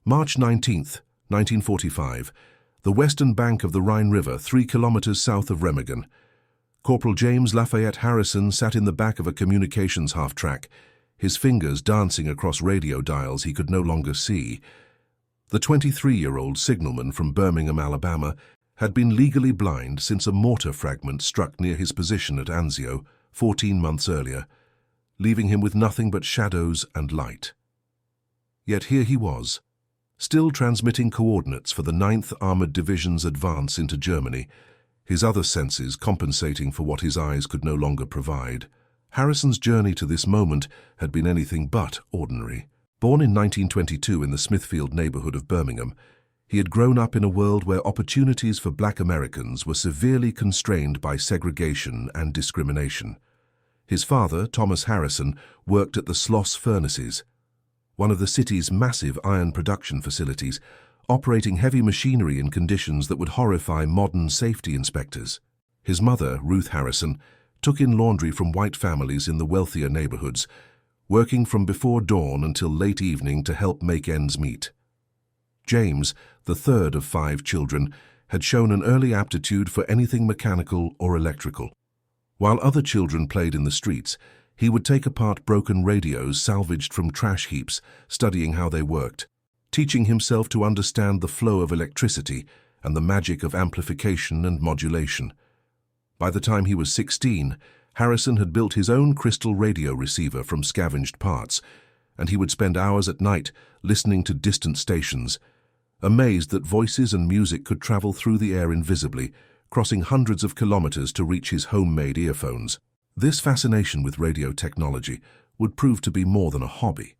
March 19, 1945. The western bank of the Rhine River, 3 kilometers south of Remagen. Corporal James Lafayette Harrison sat in the back of a communications half-track, his fingers dancing across radio dials he could no longer see. The 23-year-old signalman from Birmingham, Alabama, had been legally blind since a mortar fragment struck near his position at Anzio 14 months earlier, leaving him with nothing but shadows and light. Yet here he was, still transmitting coordinates for the 9th Armored Division's advance into Germany, his other senses compensating for what his eyes could no longer provide. Harrison's journey to this moment had been anything but ordinary. Born in 1922 in the Minefield neighborhood of Birmingham, he had grown up in a world where opportunities for black Americans were severely constrained by segregation and discrimination. His father, Thomas Harrison, worked at the Schloss Furnaces, one of the city's massive iron production facilities, operating heavy machinery in conditions that would horrify modern safety inspectors. His mother, Ruth Harrison, took in laundry from white families in the wealthier neighborhoods, working from before dawn until late evening to help make ends meet. James, the third of 5 children, had shown an early aptitude for anything mechanical or electrical. While other children played in the streets, he would take apart broken radios salvaged from trash heaps, studying how they worked, teaching himself to understand the flow of electricity and the magic of amplification and modulation. By the time he was 16, Harrison had built his own crystal radio receiver from scavenged parts, and he would spend hours at night listening to distant stations, amazed that voices and music could travel through the air invisibly, crossing hundreds of kilometers to reach his homemade earphones. This fascination with radio technology would prove to be more than a hobby.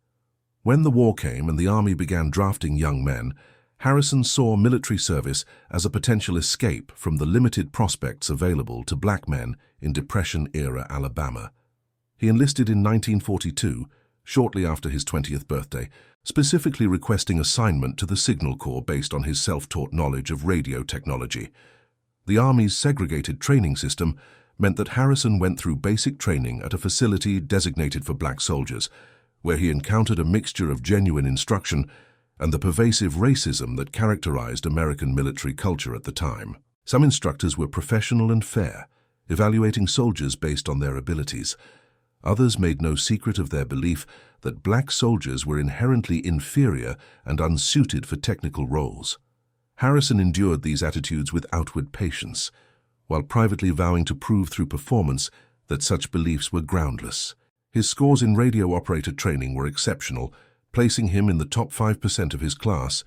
When the war came and the army began drafting young men, Harrison saw military service as a potential escape from the limited prospects available to black men in Depression-era Alabama. He enlisted in 1942, shortly after his 20th birthday, specifically requesting assignment to the Signal Corps based on his self-taught knowledge of radio technology. The Army's segregated training system meant that Harrison went through basic training at a facility designated for black soldiers, where he encountered a mixture of genuine instruction and the pervasive racism that characterized American military culture at the time. Some instructors were professional and fair, evaluating soldiers based on their abilities. Others made no secret of their belief that black soldiers were inherently inferior and unsuited for technical roles. Harrison endured these attitudes with outward patience, while privately vowing to prove through performance that such beliefs were groundless. His scores in radio operator training were exceptional, placing him in the top 5% of his class,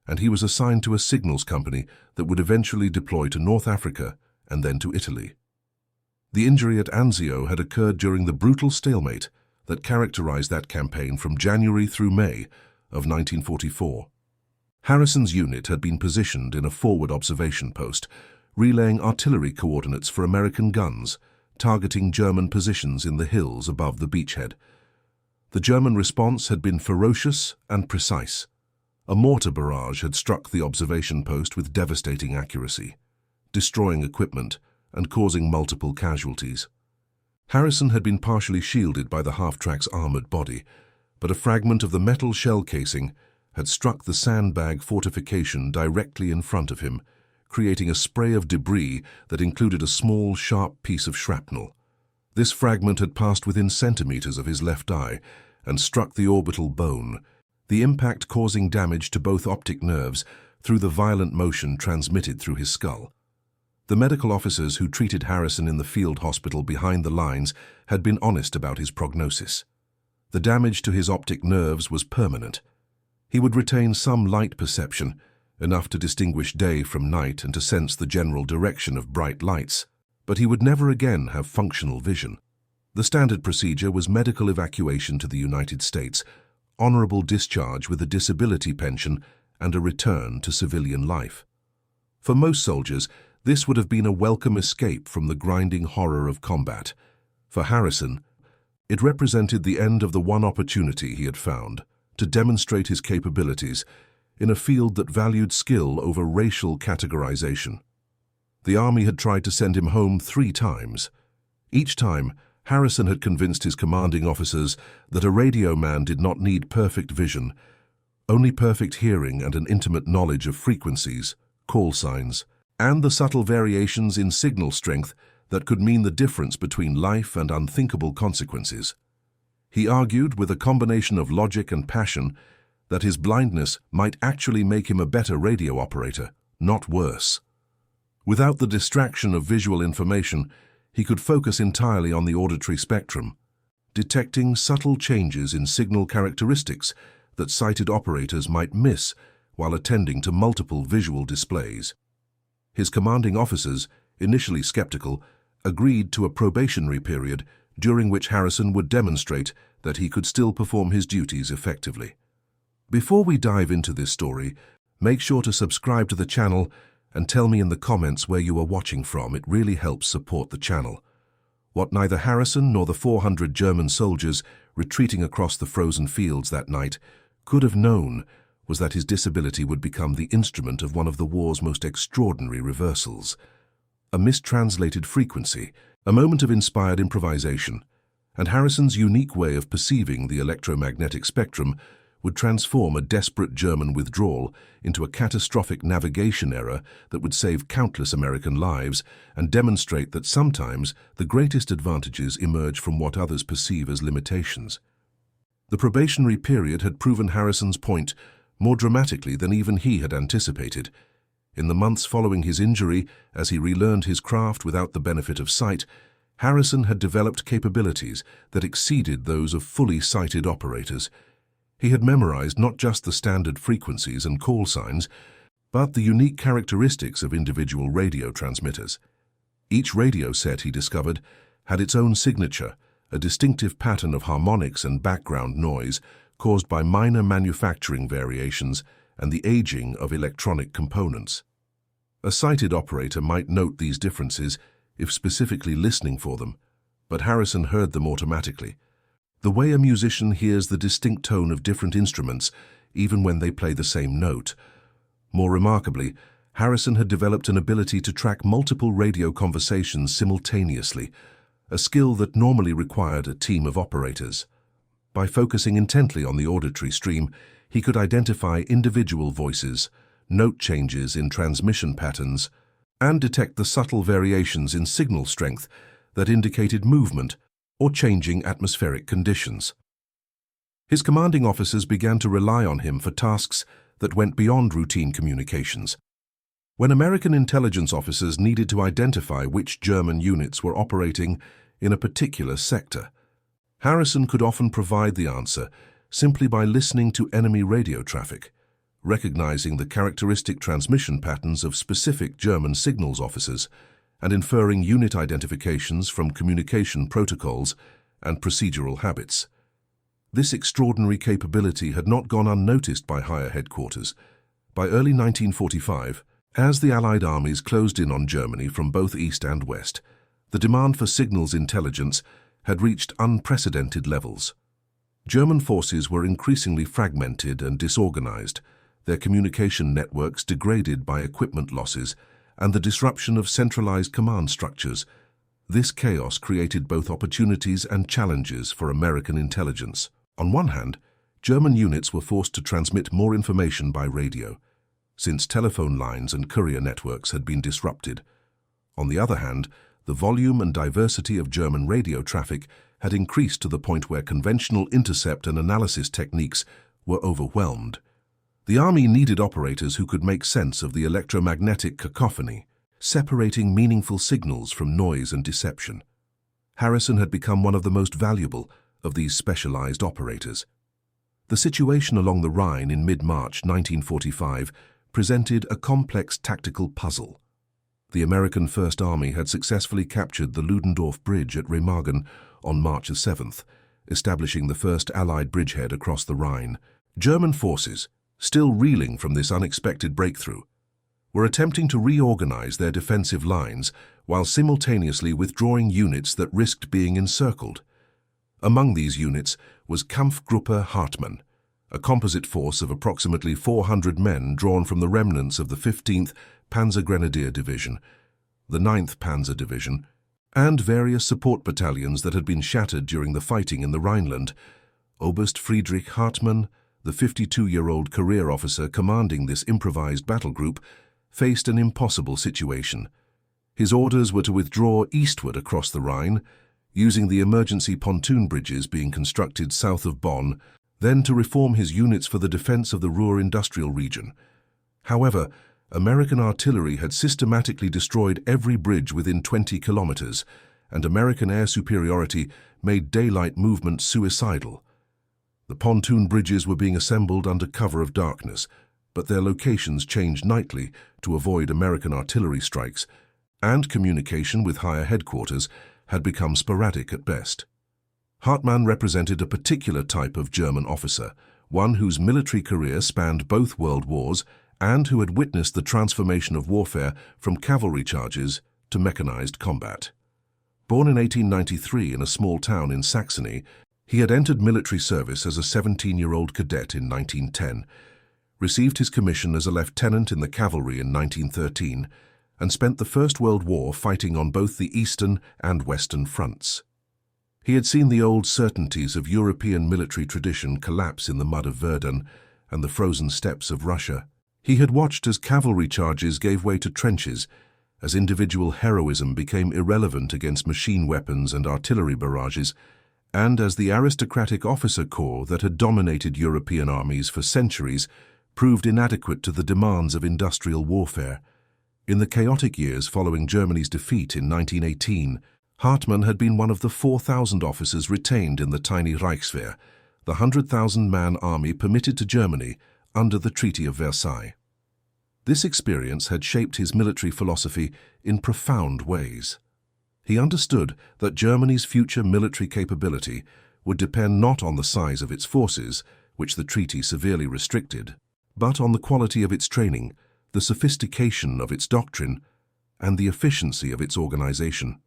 and he was assigned to a signals company that would eventually deploy to North Africa and then to Italy. The injury at Anzio had occurred during the brutal stalemate that characterized that campaign from January through May of 1944. Harrison's unit had been positioned in a forward observation post, relaying artillery coordinates for American guns, targeting German positions in the hills above the beachhead. The German response had been ferocious and precise. A mortar barrage had struck the observation post with devastating accuracy, destroying equipment and causing multiple casualties. Harrison had been partially shielded by the half-track's armored body, but a fragment of the metal shell casing had struck the sandbag fortification directly in front of him, creating a spray of debris that included a small, sharp piece of shrapnel. This fragment had passed within centimeters of his left eye and struck the orbital bone, the impact causing damage to both optic nerves through the violent motion transmitted through his skull. The medical officers who treated Harrison in the field hospital behind the lines had been honest about his prognosis. The damage to his optic nerves was permanent. He would retain some light perception, enough to distinguish day from night and to sense the general direction of bright lights, but he would never again have functional vision. The standard procedure was medical evacuation to the United States, honorable discharge with a disability pension, and a return to civilian life. For most soldiers, this would have been a welcome escape from the grinding horror of combat. For Harrison, it represented the end of the one opportunity he had found to demonstrate his capabilities in a field that valued skill over racial categorization. The Army had tried to send him home 3 times. Each time, Harrison had convinced his commanding officers that a radio man did not need perfect vision, Only perfect hearing and an intimate knowledge of frequencies, call signs, and the subtle variations in signal strength that could mean the difference between life and unthinkable consequences. He argued, with a combination of logic and passion, that his blindness might actually make him a better radio operator, not worse. Without the distraction of visual information, he could focus entirely on the auditory spectrum, detecting subtle changes in signal characteristics that sighted operators might miss while attending to multiple visual displays. His commanding officers, initially skeptical, agreed to a probationary period during which Harrison would demonstrate that he could still perform his duties effectively. Before we dive into this story, make sure to subscribe to the channel and tell me in the comments where you are watching from. It really helps support the channel. What neither Harrison nor the 400 German soldiers retreating across the frozen fields that night could have known was that his disability would become the instrument of one of the war's most extraordinary reversals. A mistranslated frequency, a moment of inspired improvisation, and Harrison's unique way of perceiving the electromagnetic spectrum would transform a desperate German withdrawal into a catastrophic navigation error that would save countless American lives and demonstrate that sometimes the greatest advantages emerge from what others perceive as limitations. The probationary period had proven Harrison's point more dramatically than even he had anticipated. In the months following his injury, as he relearned his craft without the benefit of sight, Harrison had developed capabilities that exceeded those of fully sighted operators. He had memorized not just the standard frequencies and call signs, but the unique characteristics of individual radio transmitters. Each radio set, he discovered, had its own signature, a distinctive pattern of harmonics and background noise caused by minor manufacturing variations and the aging of electronic components. A sighted operator might note these differences if specifically listening for them, but Harrison heard them automatically. The way a musician hears the distinct tone of different instruments, even when they play the same note. More remarkably, Harrison had developed an ability to track multiple radio conversations simultaneously, a skill that normally required a team of operators. By focusing intently on the auditory stream, he could identify individual voices, note changes in transmission patterns, and detect the subtle variations in signal strength that indicated movement or changing atmospheric conditions. His commanding officers began to rely on him for tasks that went beyond routine communications. When American intelligence officers needed to identify which German units were operating in a particular sector, Harrison could often provide the answer simply by listening to enemy radio traffic, recognizing the characteristic transmission patterns of specific German signals officers, and inferring unit identifications from communication protocols and procedural habits. This extraordinary capability had not gone unnoticed by higher headquarters. By early 1945, as the Allied armies closed in on Germany from both east and west, the demand for signals intelligence had reached unprecedented levels. German forces were increasingly fragmented and disorganized, their communication networks degraded by equipment losses and the disruption of centralized command structures. This chaos created both opportunities and challenges for American intelligence. On one hand, German units were forced to transmit more information by radio, since telephone lines and courier networks had been disrupted. On the other hand, the volume and diversity of German radio traffic had increased to the point where conventional intercept and analysis techniques were overwhelmed. The Army needed operators who could make sense of the electromagnetic cacophony, separating meaningful signals from noise and deception. Harrison had become one of the most valuable of these specialized operators. The situation along the Rhine in mid-March 1945 presented a complex tactical puzzle. The American First Army had successfully captured the Ludendorff Bridge at Remagen on March 7th, establishing the first Allied bridgehead across the Rhine. German forces, still reeling from this unexpected breakthrough, were attempting to reorganize their defensive lines while simultaneously withdrawing units that risked being encircled. Among these units was Kampfgruppe Hartmann, a composite force of approximately 400 men drawn from the remnants of the 15th Panzergrenadier Division, the 9th Panzer Division, and various support battalions that had been shattered during the fighting in the Rhineland: Oberst Friedrich Hartmann, the 52-year-old career officer commanding this improvised battle group, faced an impossible situation. His orders were to withdraw eastward across the Rhine, using the emergency pontoon bridges being constructed south of Bonn, then to reform his units for the defense of the Ruhr industrial region. However, American artillery had systematically destroyed every bridge within 20 kilometers, and American air superiority made daylight movement suicidal. The pontoon bridges were being assembled under cover of darkness, but their locations changed nightly to avoid American artillery strikes, and communication with higher headquarters had become sporadic at best. Hartmann represented a particular type of German officer, one whose military career spanned both world wars and who had witnessed the transformation of warfare from cavalry charges to mechanized combat. Born in 1893 in a small town in Saxony, he had entered military service as a 17-year-old cadet in 1910, received his commission as a lieutenant in the cavalry in 1913, and spent the First World War fighting on both the Eastern and Western fronts. He had seen the old certainties of European military tradition collapse in the mud of Verdun and the frozen steppes of Russia. He had watched as cavalry charges gave way to trenches, as individual heroism became irrelevant against machine weapons and artillery barrages, and as the aristocratic officer corps that had dominated European armies for centuries proved inadequate to the demands of industrial warfare. In the chaotic years following Germany's defeat in 1918, Hartmann had been one of the 4,000 officers retained in the tiny Reichswehr, the 100,000-man army permitted to Germany under the Treaty of Versailles. This experience had shaped his military philosophy in profound ways. He understood that Germany's future military capability would depend not on the size of its forces, which the treaty severely restricted, but on the quality of its training, the sophistication of its doctrine, and the efficiency of its organization.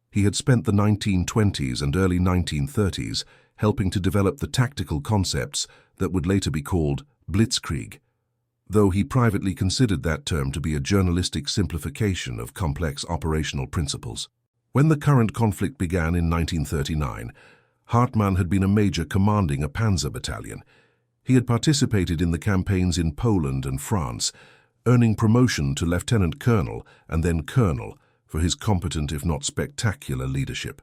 He had spent the 1920s and early 1930s helping to develop the tactical concepts that would later be called Blitzkrieg, though he privately considered that term to be a journalistic simplification of complex operational principles. When the current conflict began in 1939, Hartmann had been a major commanding a panzer battalion. He had participated in the campaigns in Poland and France, earning promotion to lieutenant colonel and then colonel for his competent if not spectacular leadership.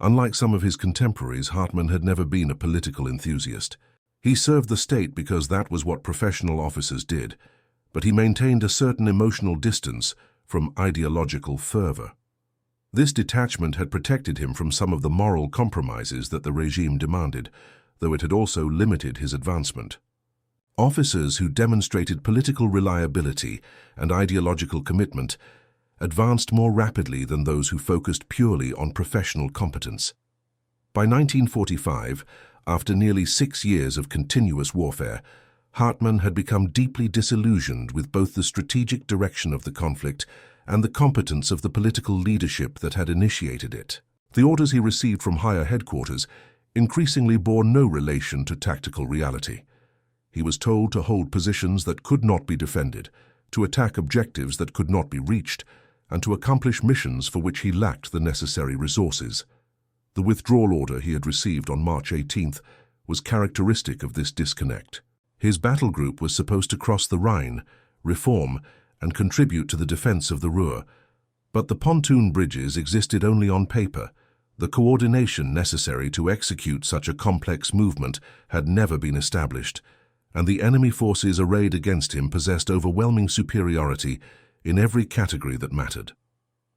Unlike some of his contemporaries, Hartmann had never been a political enthusiast. He served the state because that was what professional officers did, but he maintained a certain emotional distance from ideological fervor. This detachment had protected him from some of the moral compromises that the regime demanded, though it had also limited his advancement. Officers who demonstrated political reliability and ideological commitment advanced more rapidly than those who focused purely on professional competence. By 1945, after nearly 6 years of continuous warfare, Hartmann had become deeply disillusioned with both the strategic direction of the conflict and the competence of the political leadership that had initiated it. The orders he received from higher headquarters increasingly bore no relation to tactical reality. He was told to hold positions that could not be defended, to attack objectives that could not be reached, and to accomplish missions for which he lacked the necessary resources. The withdrawal order he had received on March 18th was characteristic of this disconnect. His battle group was supposed to cross the Rhine, reform, and contribute to the defense of the Ruhr, but the pontoon bridges existed only on paper. The coordination necessary to execute such a complex movement had never been established, and the enemy forces arrayed against him possessed overwhelming superiority in every category that mattered.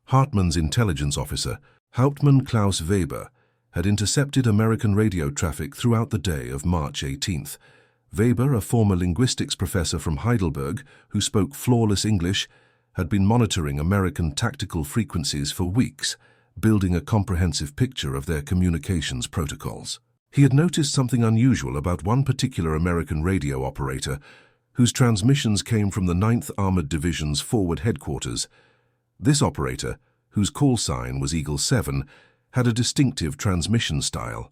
Hartmann's intelligence officer, Hauptmann Klaus Weber, had intercepted American radio traffic throughout the day of March 18th. Weber, a former linguistics professor from Heidelberg who spoke flawless English, had been monitoring American tactical frequencies for weeks, building a comprehensive picture of their communications protocols. He had noticed something unusual about one particular American radio operator whose transmissions came from the 9th Armored Division's forward headquarters. This operator, whose call sign was Eagle 7, had a distinctive transmission style.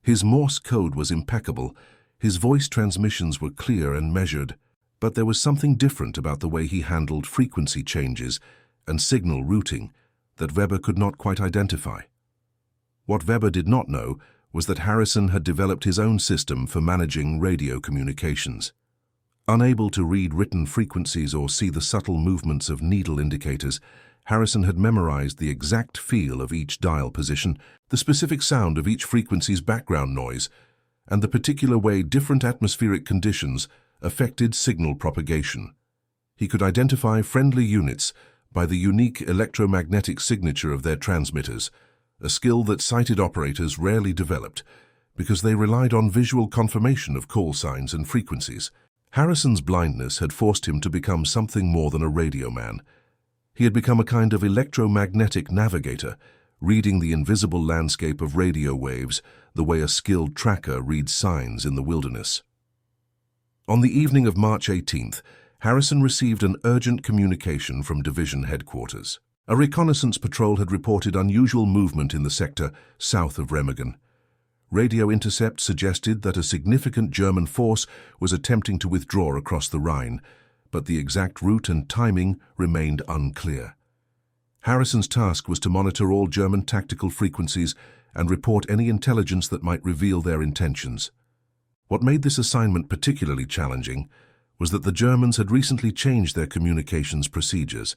His Morse code was impeccable, his voice transmissions were clear and measured, but there was something different about the way he handled frequency changes and signal routing that Weber could not quite identify. What Weber did not know was that Harrison had developed his own system for managing radio communications. Unable to read written frequencies or see the subtle movements of needle indicators, Harrison had memorized the exact feel of each dial position, the specific sound of each frequency's background noise, and the particular way different atmospheric conditions affected signal propagation. He could identify friendly units by the unique electromagnetic signature of their transmitters, a skill that sighted operators rarely developed because they relied on visual confirmation of call signs and frequencies. Harrison's blindness had forced him to become something more than a radio man. He had become a kind of electromagnetic navigator, reading the invisible landscape of radio waves the way a skilled tracker reads signs in the wilderness. On the evening of March 18th, Harrison received an urgent communication from division headquarters. A reconnaissance patrol had reported unusual movement in the sector south of Remagen. Radio intercepts suggested that a significant German force was attempting to withdraw across the Rhine, but the exact route and timing remained unclear. Harrison's task was to monitor all German tactical frequencies and report any intelligence that might reveal their intentions. What made this assignment particularly challenging was that the Germans had recently changed their communications procedures,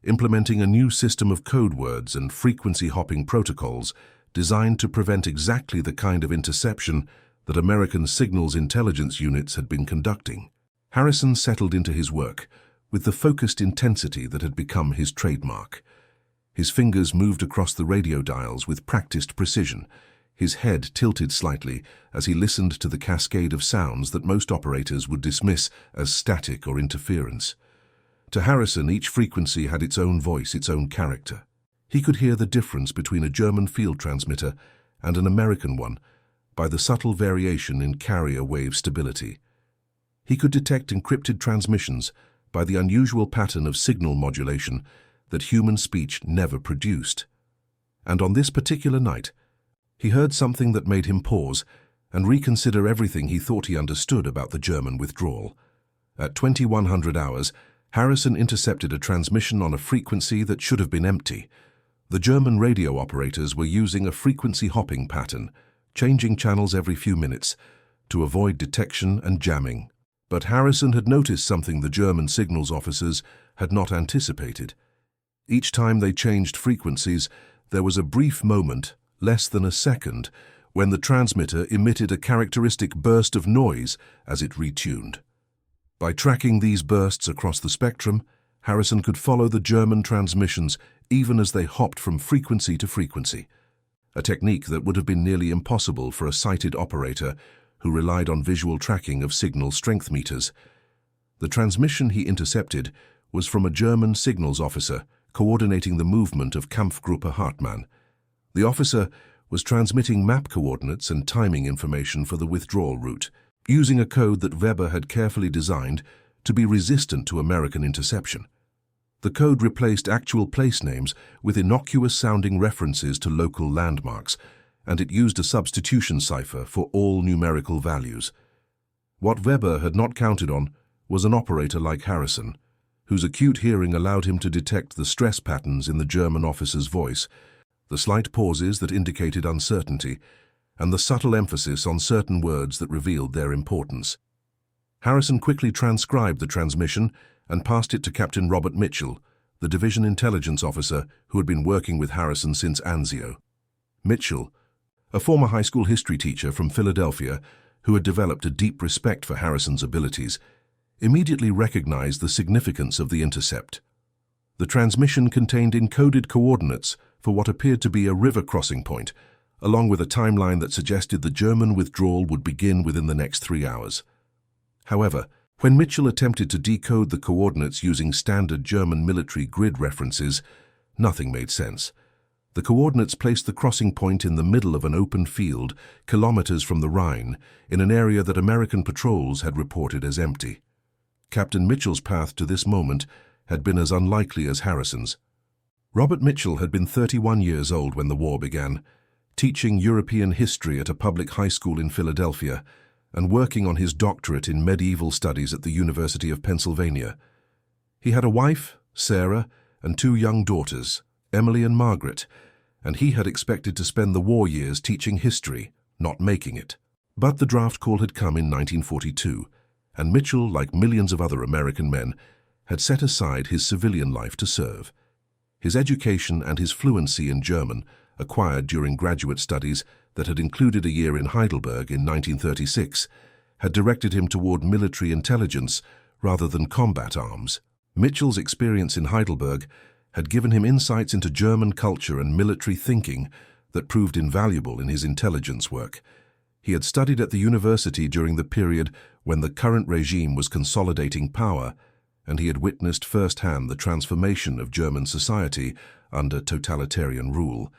implementing a new system of code words and frequency-hopping protocols designed to prevent exactly the kind of interception that American signals intelligence units had been conducting. Harrison settled into his work with the focused intensity that had become his trademark. His fingers moved across the radio dials with practiced precision, his head tilted slightly as he listened to the cascade of sounds that most operators would dismiss as static or interference. To Harrison, each frequency had its own voice, its own character. He could hear the difference between a German field transmitter and an American one by the subtle variation in carrier wave stability. He could detect encrypted transmissions by the unusual pattern of signal modulation that human speech never produced. And on this particular night, he heard something that made him pause and reconsider everything he thought he understood about the German withdrawal. At 2100 hours, Harrison intercepted a transmission on a frequency that should have been empty. The German radio operators were using a frequency hopping pattern, changing channels every few minutes, to avoid detection and jamming. But Harrison had noticed something the German signals officers had not anticipated. Each time they changed frequencies, there was a brief moment, less than a second, when the transmitter emitted a characteristic burst of noise as it retuned. By tracking these bursts across the spectrum, Harrison could follow the German transmissions even as they hopped from frequency to frequency, a technique that would have been nearly impossible for a sighted operator who relied on visual tracking of signal strength meters. The transmission he intercepted was from a German signals officer coordinating the movement of Kampfgruppe Hartmann. The officer was transmitting map coordinates and timing information for the withdrawal route, using a code that Weber had carefully designed to be resistant to American interception. The code replaced actual place names with innocuous-sounding references to local landmarks, and it used a substitution cipher for all numerical values. What Weber had not counted on was an operator like Harrison, whose acute hearing allowed him to detect the stress patterns in the German officer's voice, the slight pauses that indicated uncertainty, and the subtle emphasis on certain words that revealed their importance. Harrison quickly transcribed the transmission and passed it to Captain Robert Mitchell, the division intelligence officer who had been working with Harrison since Anzio. Mitchell, a former high school history teacher from Philadelphia who had developed a deep respect for Harrison's abilities, immediately recognized the significance of the intercept. The transmission contained encoded coordinates for what appeared to be a river crossing point, along with a timeline that suggested the German withdrawal would begin within the next 3 hours. However, when Mitchell attempted to decode the coordinates using standard German military grid references, nothing made sense. The coordinates placed the crossing point in the middle of an open field, kilometers from the Rhine, in an area that American patrols had reported as empty. Captain Mitchell's path to this moment had been as unlikely as Harrison's. Robert Mitchell had been 31 years old when the war began, teaching European history at a public high school in Philadelphia and working on his doctorate in medieval studies at the University of Pennsylvania. He had a wife, Sarah, and 2 young daughters, Emily and Margaret, and he had expected to spend the war years teaching history, not making it. But the draft call had come in 1942, and Mitchell, like millions of other American men, had set aside his civilian life to serve. His education and his fluency in German, acquired during graduate studies that had included a year in Heidelberg in 1936, had directed him toward military intelligence rather than combat arms. Mitchell's experience in Heidelberg had given him insights into German culture and military thinking that proved invaluable in his intelligence work. He had studied at the university during the period when the current regime was consolidating power, and he had witnessed firsthand the transformation of German society under totalitarian rule.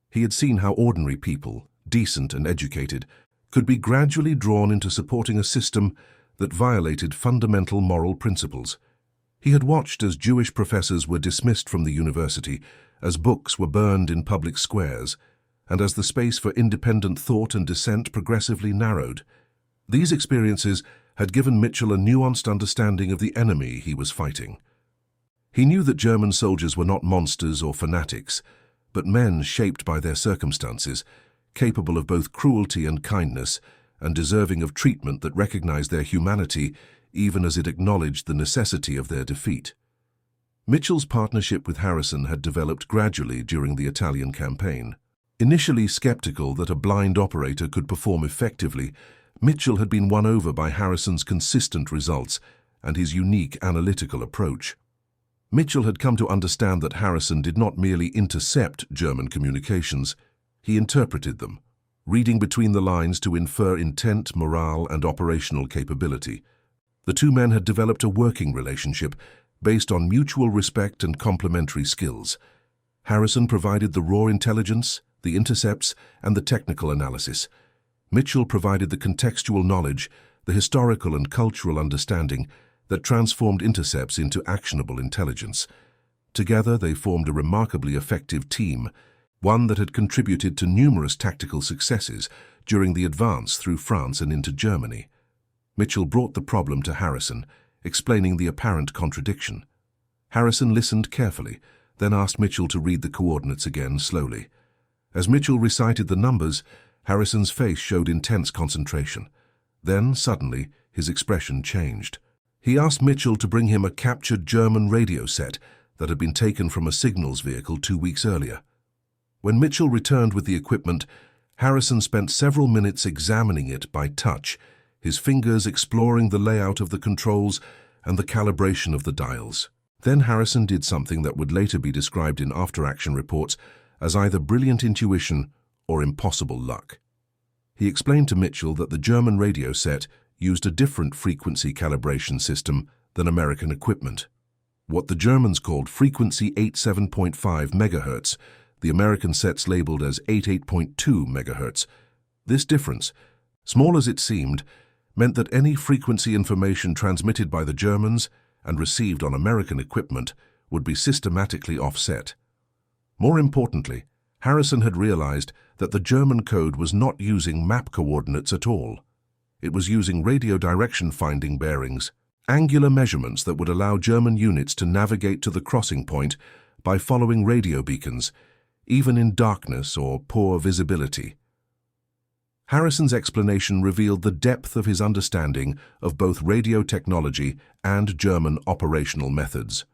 He had seen how ordinary people, decent and educated, could be gradually drawn into supporting a system that violated fundamental moral principles. He had watched as Jewish professors were dismissed from the university, as books were burned in public squares, and as the space for independent thought and dissent progressively narrowed. These experiences had given Mitchell a nuanced understanding of the enemy he was fighting. He knew that German soldiers were not monsters or fanatics, but men shaped by their circumstances, capable of both cruelty and kindness, and deserving of treatment that recognized their humanity even as it acknowledged the necessity of their defeat. Mitchell's partnership with Harrison had developed gradually during the Italian campaign. Initially skeptical that a blind operator could perform effectively, Mitchell had been won over by Harrison's consistent results and his unique analytical approach. Mitchell had come to understand that Harrison did not merely intercept German communications, he interpreted them, reading between the lines to infer intent, morale, and operational capability. The two men had developed a working relationship based on mutual respect and complementary skills. Harrison provided the raw intelligence, the intercepts, and the technical analysis. Mitchell provided the contextual knowledge, the historical and cultural understanding that transformed intercepts into actionable intelligence. Together, they formed a remarkably effective team, one that had contributed to numerous tactical successes during the advance through France and into Germany. Mitchell brought the problem to Harrison, explaining the apparent contradiction. Harrison listened carefully, then asked Mitchell to read the coordinates again slowly. As Mitchell recited the numbers, Harrison's face showed intense concentration. Then, suddenly, his expression changed. He asked Mitchell to bring him a captured German radio set that had been taken from a signals vehicle 2 weeks earlier. When Mitchell returned with the equipment, Harrison spent several minutes examining it by touch, his fingers exploring the layout of the controls and the calibration of the dials. Then Harrison did something that would later be described in after-action reports as either brilliant intuition or impossible luck. He explained to Mitchell that the German radio set used a different frequency calibration system than American equipment. What the Germans called frequency 87.5 MHz, the American sets labeled as 88.2 MHz. This difference, small as it seemed, meant that any frequency information transmitted by the Germans and received on American equipment would be systematically offset. More importantly, Harrison had realized that the German code was not using map coordinates at all. It was using radio direction finding bearings, angular measurements that would allow German units to navigate to the crossing point by following radio beacons, even in darkness or poor visibility. Harrison's explanation revealed the depth of his understanding of both radio technology and German operational methods.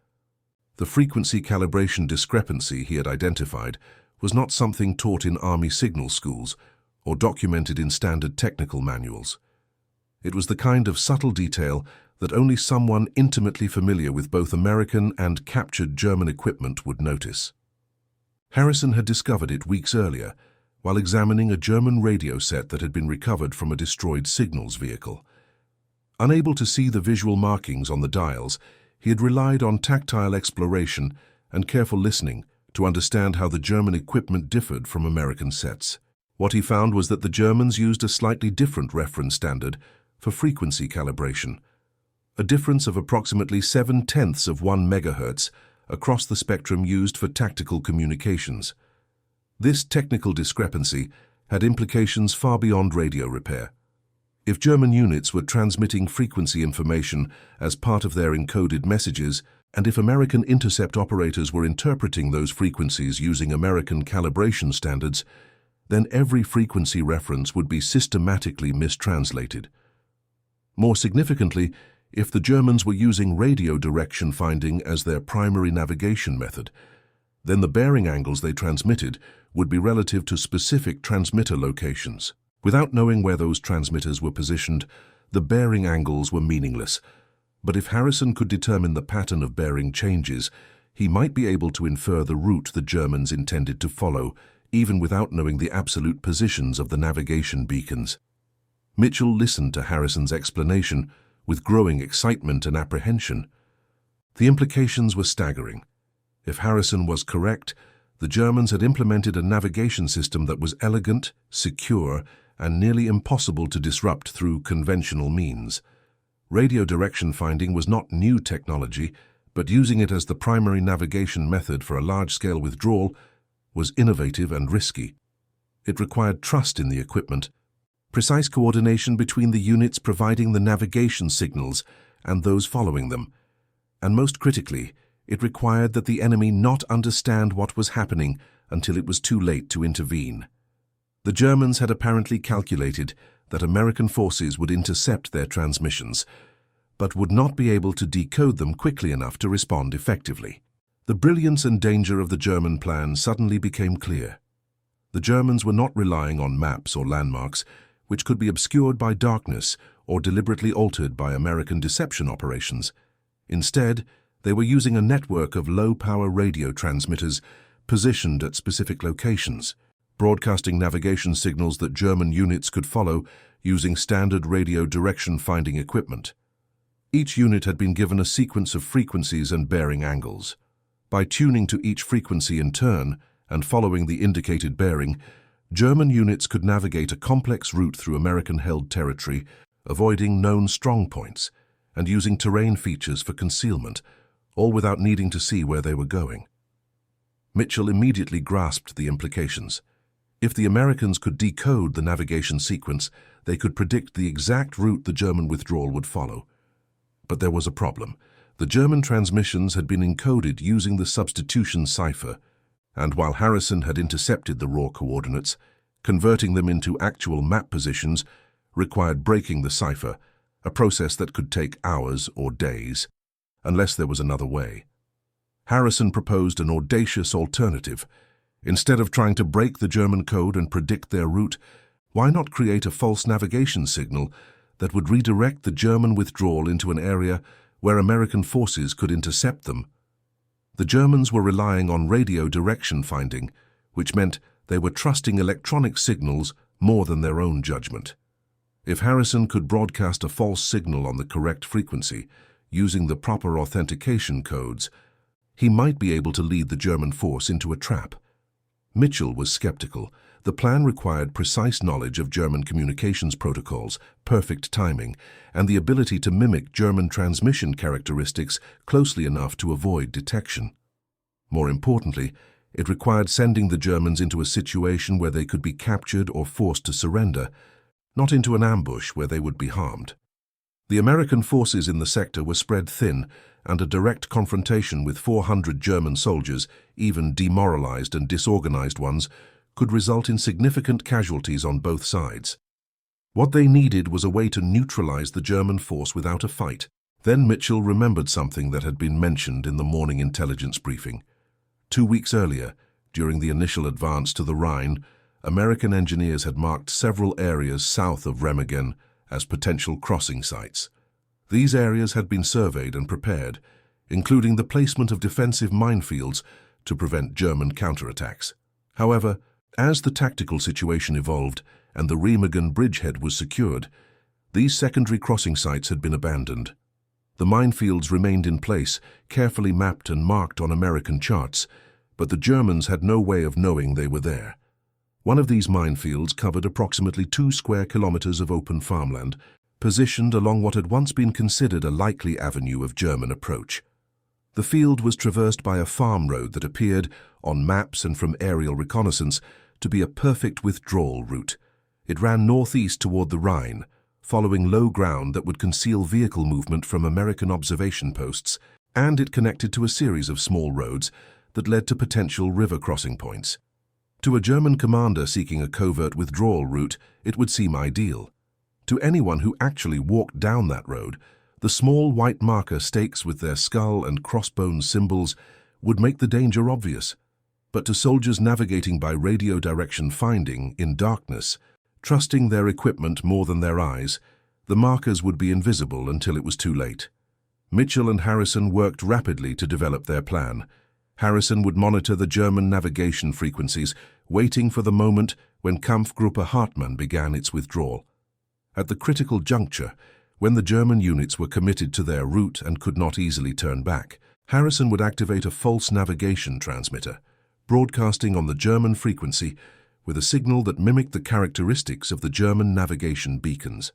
The frequency calibration discrepancy he had identified was not something taught in Army signal schools or documented in standard technical manuals. It was the kind of subtle detail that only someone intimately familiar with both American and captured German equipment would notice. Harrison had discovered it weeks earlier while examining a German radio set that had been recovered from a destroyed signals vehicle. Unable to see the visual markings on the dials, he had relied on tactile exploration and careful listening to understand how the German equipment differed from American sets. What he found was that the Germans used a slightly different reference standard for frequency calibration, a difference of approximately 0.7 of 1 MHz across the spectrum used for tactical communications. This technical discrepancy had implications far beyond radio repair. If German units were transmitting frequency information as part of their encoded messages, and if American intercept operators were interpreting those frequencies using American calibration standards, then every frequency reference would be systematically mistranslated. More significantly, if the Germans were using radio direction finding as their primary navigation method, then the bearing angles they transmitted would be relative to specific transmitter locations. Without knowing where those transmitters were positioned, the bearing angles were meaningless. But if Harrison could determine the pattern of bearing changes, he might be able to infer the route the Germans intended to follow, even without knowing the absolute positions of the navigation beacons. Mitchell listened to Harrison's explanation with growing excitement and apprehension. The implications were staggering. If Harrison was correct, the Germans had implemented a navigation system that was elegant, secure, and nearly impossible to disrupt through conventional means. Radio direction finding was not new technology, but using it as the primary navigation method for a large-scale withdrawal was innovative and risky. It required trust in the equipment, precise coordination between the units providing the navigation signals and those following them, and most critically, it required that the enemy not understand what was happening until it was too late to intervene. The Germans had apparently calculated that American forces would intercept their transmissions, but would not be able to decode them quickly enough to respond effectively. The brilliance and danger of the German plan suddenly became clear. The Germans were not relying on maps or landmarks, which could be obscured by darkness or deliberately altered by American deception operations. Instead, they were using a network of low-power radio transmitters positioned at specific locations, broadcasting navigation signals that German units could follow using standard radio direction finding equipment. Each unit had been given a sequence of frequencies and bearing angles. By tuning to each frequency in turn and following the indicated bearing, German units could navigate a complex route through American-held territory, avoiding known strong points and using terrain features for concealment, all without needing to see where they were going. Mitchell immediately grasped the implications. If the Americans could decode the navigation sequence, they could predict the exact route the German withdrawal would follow. But there was a problem. The German transmissions had been encoded using the substitution cipher, and while Harrison had intercepted the raw coordinates, converting them into actual map positions required breaking the cipher, a process that could take hours or days, unless there was another way. Harrison proposed an audacious alternative. Instead of trying to break the German code and predict their route, why not create a false navigation signal that would redirect the German withdrawal into an area where American forces could intercept them? The Germans were relying on radio direction finding, which meant they were trusting electronic signals more than their own judgment. If Harrison could broadcast a false signal on the correct frequency, using the proper authentication codes, he might be able to lead the German force into a trap. Mitchell was skeptical. The plan required precise knowledge of German communications protocols, perfect timing, and the ability to mimic German transmission characteristics closely enough to avoid detection. More importantly, it required sending the Germans into a situation where they could be captured or forced to surrender, not into an ambush where they would be harmed. The American forces in the sector were spread thin, and a direct confrontation with 400 German soldiers, even demoralized and disorganized ones, could result in significant casualties on both sides. What they needed was a way to neutralize the German force without a fight. Then Mitchell remembered something that had been mentioned in the morning intelligence briefing. 2 weeks earlier, during the initial advance to the Rhine, American engineers had marked several areas south of Remagen as potential crossing sites. These areas had been surveyed and prepared, including the placement of defensive minefields to prevent German counterattacks. However, as the tactical situation evolved and the Remagen bridgehead was secured, these secondary crossing sites had been abandoned. The minefields remained in place, carefully mapped and marked on American charts, but the Germans had no way of knowing they were there. One of these minefields covered approximately 2 square kilometers of open farmland, positioned along what had once been considered a likely avenue of German approach. The field was traversed by a farm road that appeared, on maps and from aerial reconnaissance, to be a perfect withdrawal route. It ran northeast toward the Rhine, following low ground that would conceal vehicle movement from American observation posts, and it connected to a series of small roads that led to potential river crossing points. To a German commander seeking a covert withdrawal route, it would seem ideal. To anyone who actually walked down that road, the small white marker stakes with their skull and crossbones symbols would make the danger obvious. But to soldiers navigating by radio direction finding in darkness, trusting their equipment more than their eyes, the markers would be invisible until it was too late. Mitchell and Harrison worked rapidly to develop their plan. Harrison would monitor the German navigation frequencies, waiting for the moment when Kampfgruppe Hartmann began its withdrawal. At the critical juncture, when the German units were committed to their route and could not easily turn back, Harrison would activate a false navigation transmitter, broadcasting on the German frequency with a signal that mimicked the characteristics of the German navigation beacons.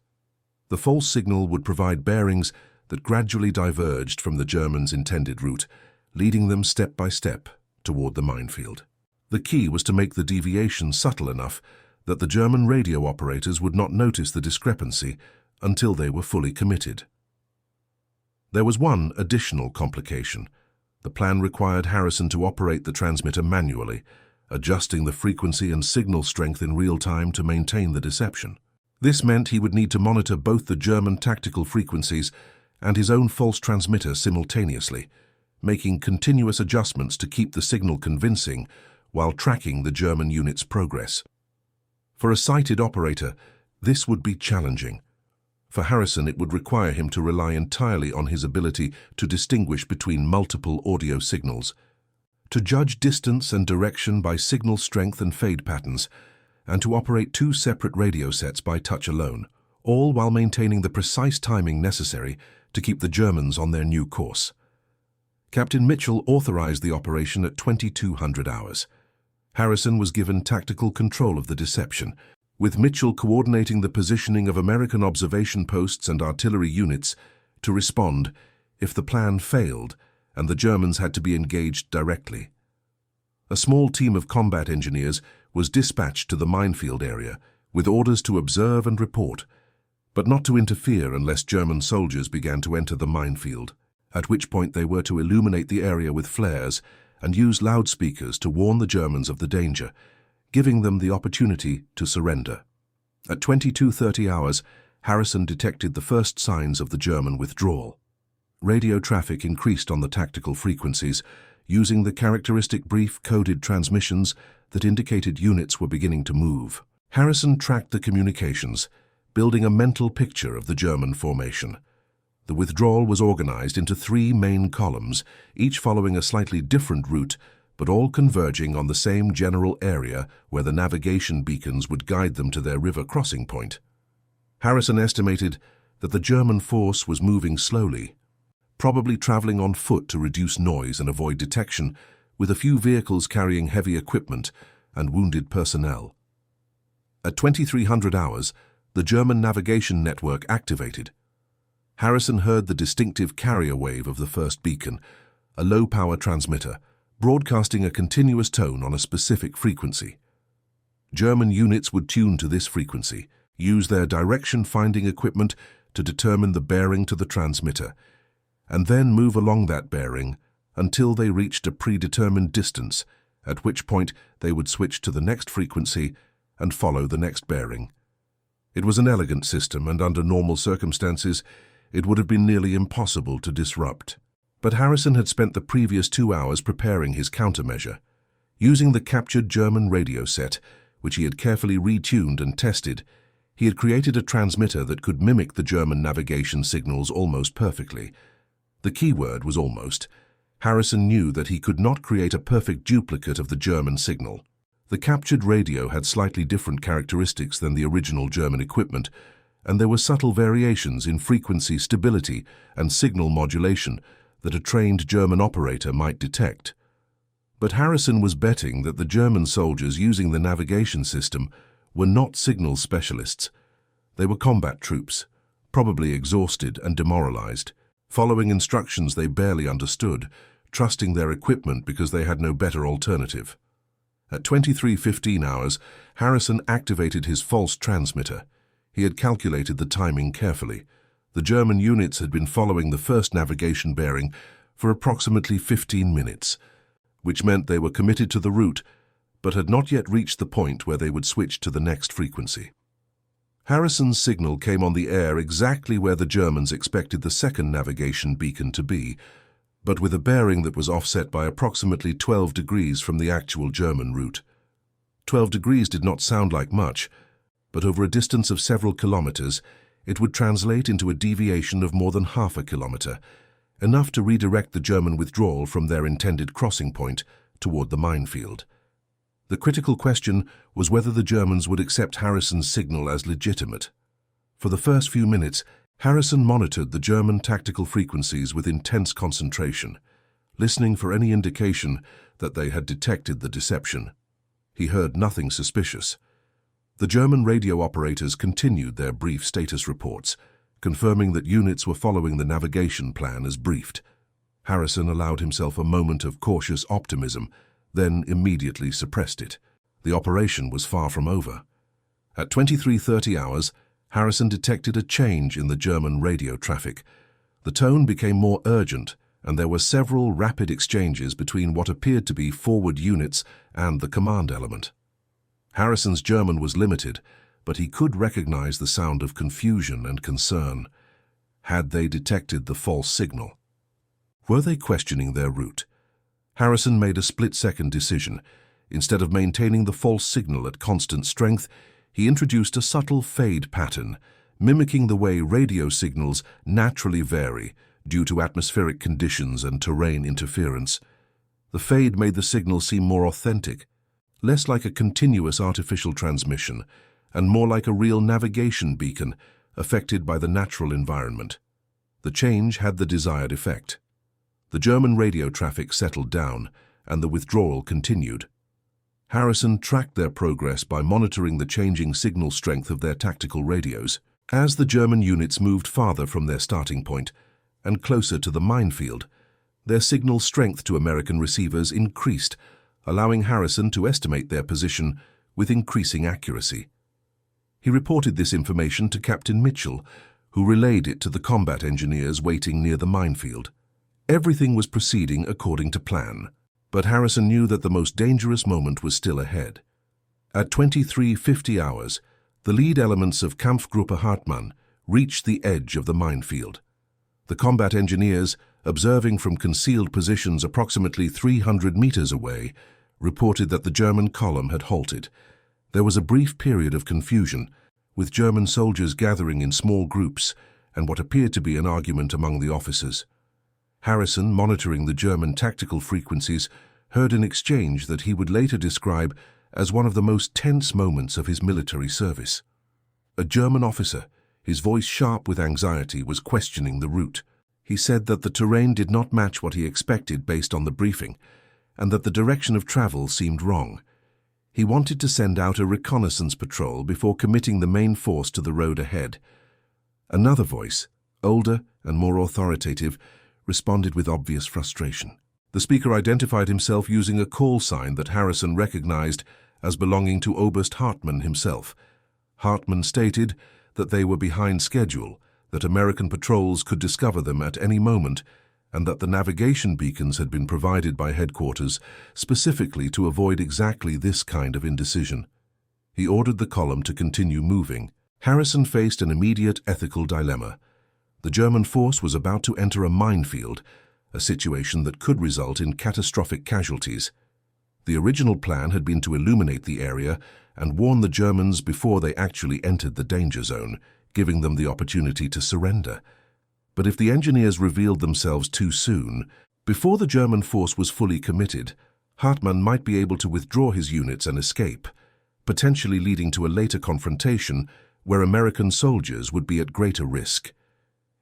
The false signal would provide bearings that gradually diverged from the Germans' intended route, leading them step by step toward the minefield. The key was to make the deviation subtle enough that the German radio operators would not notice the discrepancy until they were fully committed. There was one additional complication. The plan required Harrison to operate the transmitter manually, adjusting the frequency and signal strength in real time to maintain the deception. This meant he would need to monitor both the German tactical frequencies and his own false transmitter simultaneously, making continuous adjustments to keep the signal convincing while tracking the German unit's progress. For a sighted operator, this would be challenging. For Harrison, it would require him to rely entirely on his ability to distinguish between multiple audio signals, to judge distance and direction by signal strength and fade patterns, and to operate two separate radio sets by touch alone, all while maintaining the precise timing necessary to keep the Germans on their new course. Captain Mitchell authorized the operation at 2200 hours. Harrison was given tactical control of the deception, with Mitchell coordinating the positioning of American observation posts and artillery units to respond if the plan failed and the Germans had to be engaged directly. A small team of combat engineers was dispatched to the minefield area with orders to observe and report, but not to interfere unless German soldiers began to enter the minefield, at which point they were to illuminate the area with flares and use loudspeakers to warn the Germans of the danger, giving them the opportunity to surrender. At 22:30 hours, Harrison detected the first signs of the German withdrawal. Radio traffic increased on the tactical frequencies, using the characteristic brief coded transmissions that indicated units were beginning to move. Harrison tracked the communications, building a mental picture of the German formation. The withdrawal was organized into 3 main columns, each following a slightly different route, but all converging on the same general area where the navigation beacons would guide them to their river crossing point. Harrison estimated that the German force was moving slowly, probably traveling on foot to reduce noise and avoid detection, with a few vehicles carrying heavy equipment and wounded personnel. At 2300 hours, the German navigation network activated. Harrison heard the distinctive carrier wave of the first beacon, a low-power transmitter, broadcasting a continuous tone on a specific frequency. German units would tune to this frequency, use their direction-finding equipment to determine the bearing to the transmitter, and then move along that bearing until they reached a predetermined distance, at which point they would switch to the next frequency and follow the next bearing. It was an elegant system, and under normal circumstances, it would have been nearly impossible to disrupt. But Harrison had spent the previous 2 hours preparing his countermeasure. Using the captured German radio set, which he had carefully retuned and tested, he had created a transmitter that could mimic the German navigation signals almost perfectly. The key word was almost. Harrison knew that he could not create a perfect duplicate of the German signal. The captured radio had slightly different characteristics than the original German equipment, and there were subtle variations in frequency stability and signal modulation that a trained German operator might detect. But Harrison was betting that the German soldiers using the navigation system were not signal specialists. They were combat troops, probably exhausted and demoralized, following instructions they barely understood, trusting their equipment because they had no better alternative. At 23:15 hours, Harrison activated his false transmitter. He had calculated the timing carefully. The German units had been following the first navigation bearing for approximately 15 minutes, which meant they were committed to the route, but had not yet reached the point where they would switch to the next frequency. Harrison's signal came on the air exactly where the Germans expected the second navigation beacon to be, but with a bearing that was offset by approximately 12 degrees from the actual German route. 12 degrees did not sound like much, but over a distance of several kilometers, it would translate into a deviation of more than half a kilometer, enough to redirect the German withdrawal from their intended crossing point toward the minefield. The critical question was whether the Germans would accept Harrison's signal as legitimate. For the first few minutes, Harrison monitored the German tactical frequencies with intense concentration, listening for any indication that they had detected the deception. He heard nothing suspicious. The German radio operators continued their brief status reports, confirming that units were following the navigation plan as briefed. Harrison allowed himself a moment of cautious optimism, then immediately suppressed it. The operation was far from over. At 23:30 hours, Harrison detected a change in the German radio traffic. The tone became more urgent, and there were several rapid exchanges between what appeared to be forward units and the command element. Harrison's German was limited, but he could recognize the sound of confusion and concern. Had they detected the false signal? Were they questioning their route? Harrison made a split-second decision. Instead of maintaining the false signal at constant strength, he introduced a subtle fade pattern, mimicking the way radio signals naturally vary due to atmospheric conditions and terrain interference. The fade made the signal seem more authentic, less like a continuous artificial transmission, and more like a real navigation beacon affected by the natural environment. The change had the desired effect. The German radio traffic settled down, and the withdrawal continued. Harrison tracked their progress by monitoring the changing signal strength of their tactical radios. As the German units moved farther from their starting point and closer to the minefield, their signal strength to American receivers increased, allowing Harrison to estimate their position with increasing accuracy. He reported this information to Captain Mitchell, who relayed it to the combat engineers waiting near the minefield. Everything was proceeding according to plan, but Harrison knew that the most dangerous moment was still ahead. At 23:50 hours, the lead elements of Kampfgruppe Hartmann reached the edge of the minefield. The combat engineers, observing from concealed positions approximately 300 meters away, reported that the German column had halted. There was a brief period of confusion, with German soldiers gathering in small groups and what appeared to be an argument among the officers. Harrison, monitoring the German tactical frequencies, heard an exchange that he would later describe as one of the most tense moments of his military service. A German officer, his voice sharp with anxiety, was questioning the route. He said that the terrain did not match what he expected based on the briefing, and that the direction of travel seemed wrong. He wanted to send out a reconnaissance patrol before committing the main force to the road ahead. Another voice, older and more authoritative, responded with obvious frustration. The speaker identified himself using a call sign that Harrison recognized as belonging to Oberst Hartmann himself. Hartmann stated that they were behind schedule, that American patrols could discover them at any moment, and that the navigation beacons had been provided by headquarters specifically to avoid exactly this kind of indecision. He ordered the column to continue moving. Harrison faced an immediate ethical dilemma. The German force was about to enter a minefield, a situation that could result in catastrophic casualties. The original plan had been to illuminate the area and warn the Germans before they actually entered the danger zone, giving them the opportunity to surrender. But if the engineers revealed themselves too soon, before the German force was fully committed, Hartmann might be able to withdraw his units and escape, potentially leading to a later confrontation where American soldiers would be at greater risk.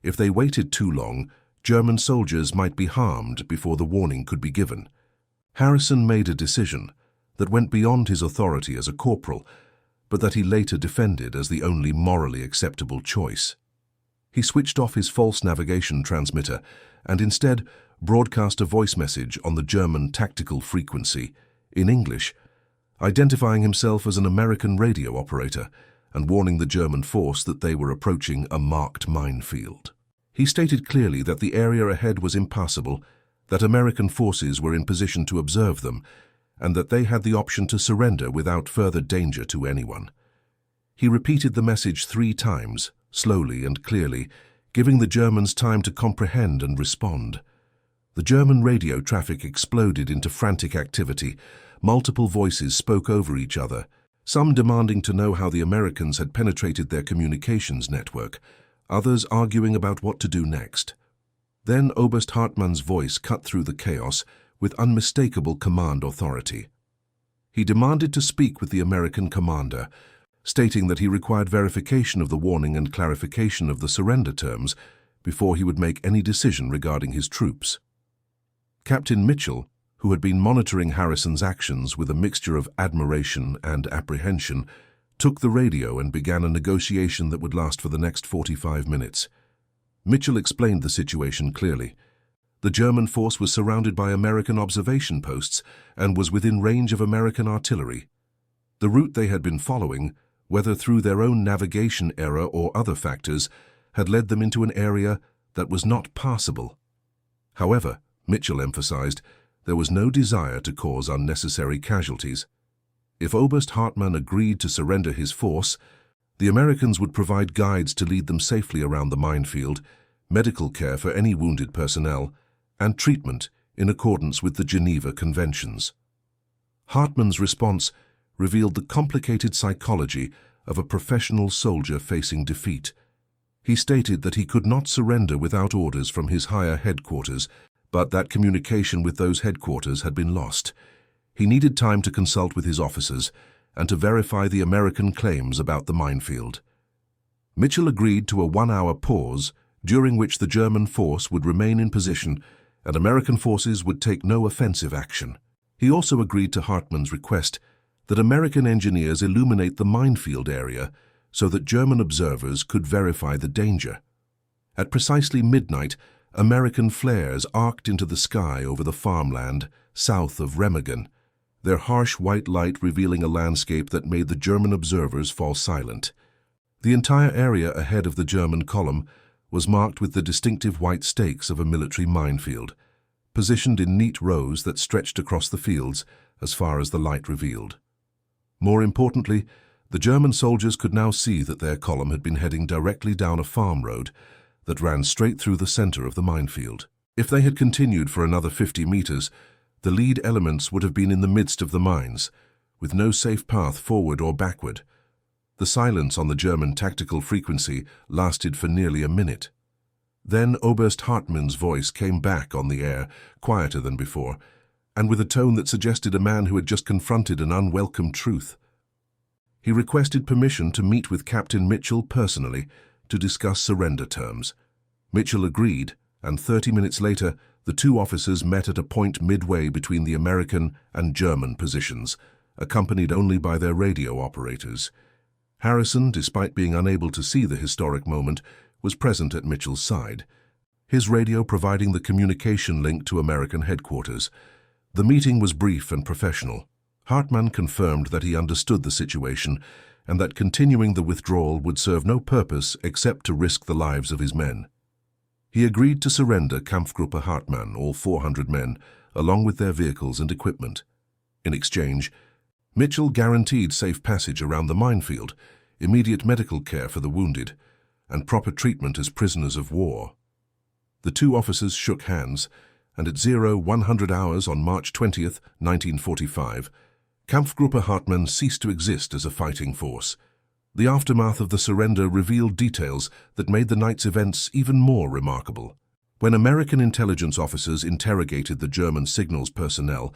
If they waited too long, German soldiers might be harmed before the warning could be given. Harrison made a decision that went beyond his authority as a corporal, but that he later defended as the only morally acceptable choice. He switched off his false navigation transmitter and instead broadcast a voice message on the German tactical frequency, in English, identifying himself as an American radio operator and warning the German force that they were approaching a marked minefield. He stated clearly that the area ahead was impassable, that American forces were in position to observe them, and that they had the option to surrender without further danger to anyone. He repeated the message 3 times, slowly and clearly, giving the Germans time to comprehend and respond. The German radio traffic exploded into frantic activity. Multiple voices spoke over each other, some demanding to know how the Americans had penetrated their communications network, others arguing about what to do next. Then Oberst Hartmann's voice cut through the chaos with unmistakable command authority. He demanded to speak with the American commander, stating that he required verification of the warning and clarification of the surrender terms before he would make any decision regarding his troops. Captain Mitchell, who had been monitoring Harrison's actions with a mixture of admiration and apprehension, took the radio and began a negotiation that would last for the next 45 minutes. Mitchell explained the situation clearly. The German force was surrounded by American observation posts and was within range of American artillery. The route they had been following, whether through their own navigation error or other factors, had led them into an area that was not passable. However, Mitchell emphasized, there was no desire to cause unnecessary casualties. If Oberst Hartmann agreed to surrender his force, the Americans would provide guides to lead them safely around the minefield, medical care for any wounded personnel, and treatment in accordance with the Geneva Conventions. Hartmann's response revealed the complicated psychology of a professional soldier facing defeat. He stated that he could not surrender without orders from his higher headquarters, but that communication with those headquarters had been lost. He needed time to consult with his officers and to verify the American claims about the minefield. Mitchell agreed to a 1-hour pause, during which the German force would remain in position and American forces would take no offensive action. He also agreed to Hartmann's request that American engineers illuminate the minefield area so that German observers could verify the danger. At precisely midnight, American flares arced into the sky over the farmland south of Remagen, their harsh white light revealing a landscape that made the German observers fall silent. The entire area ahead of the German column was marked with the distinctive white stakes of a military minefield, positioned in neat rows that stretched across the fields as far as the light revealed. More importantly, the German soldiers could now see that their column had been heading directly down a farm road that ran straight through the center of the minefield. If they had continued for another 50 meters, the lead elements would have been in the midst of the mines, with no safe path forward or backward. The silence on the German tactical frequency lasted for nearly a minute. Then Oberst Hartmann's voice came back on the air, quieter than before, and with a tone that suggested a man who had just confronted an unwelcome truth. He requested permission to meet with Captain Mitchell personally to discuss surrender terms. Mitchell agreed, and 30 minutes later, the two officers met at a point midway between the American and German positions, accompanied only by their radio operators. Harrison, despite being unable to see the historic moment, was present at Mitchell's side, his radio providing the communication link to American headquarters. The meeting was brief and professional. Hartmann confirmed that he understood the situation and that continuing the withdrawal would serve no purpose except to risk the lives of his men. He agreed to surrender Kampfgruppe Hartmann, all 400 men, along with their vehicles and equipment. In exchange, Mitchell guaranteed safe passage around the minefield, immediate medical care for the wounded, and proper treatment as prisoners of war. The two officers shook hands, and at 0100 hours on March 20th, 1945, Kampfgruppe Hartmann ceased to exist as a fighting force. The aftermath of the surrender revealed details that made the night's events even more remarkable. When American intelligence officers interrogated the German signals personnel,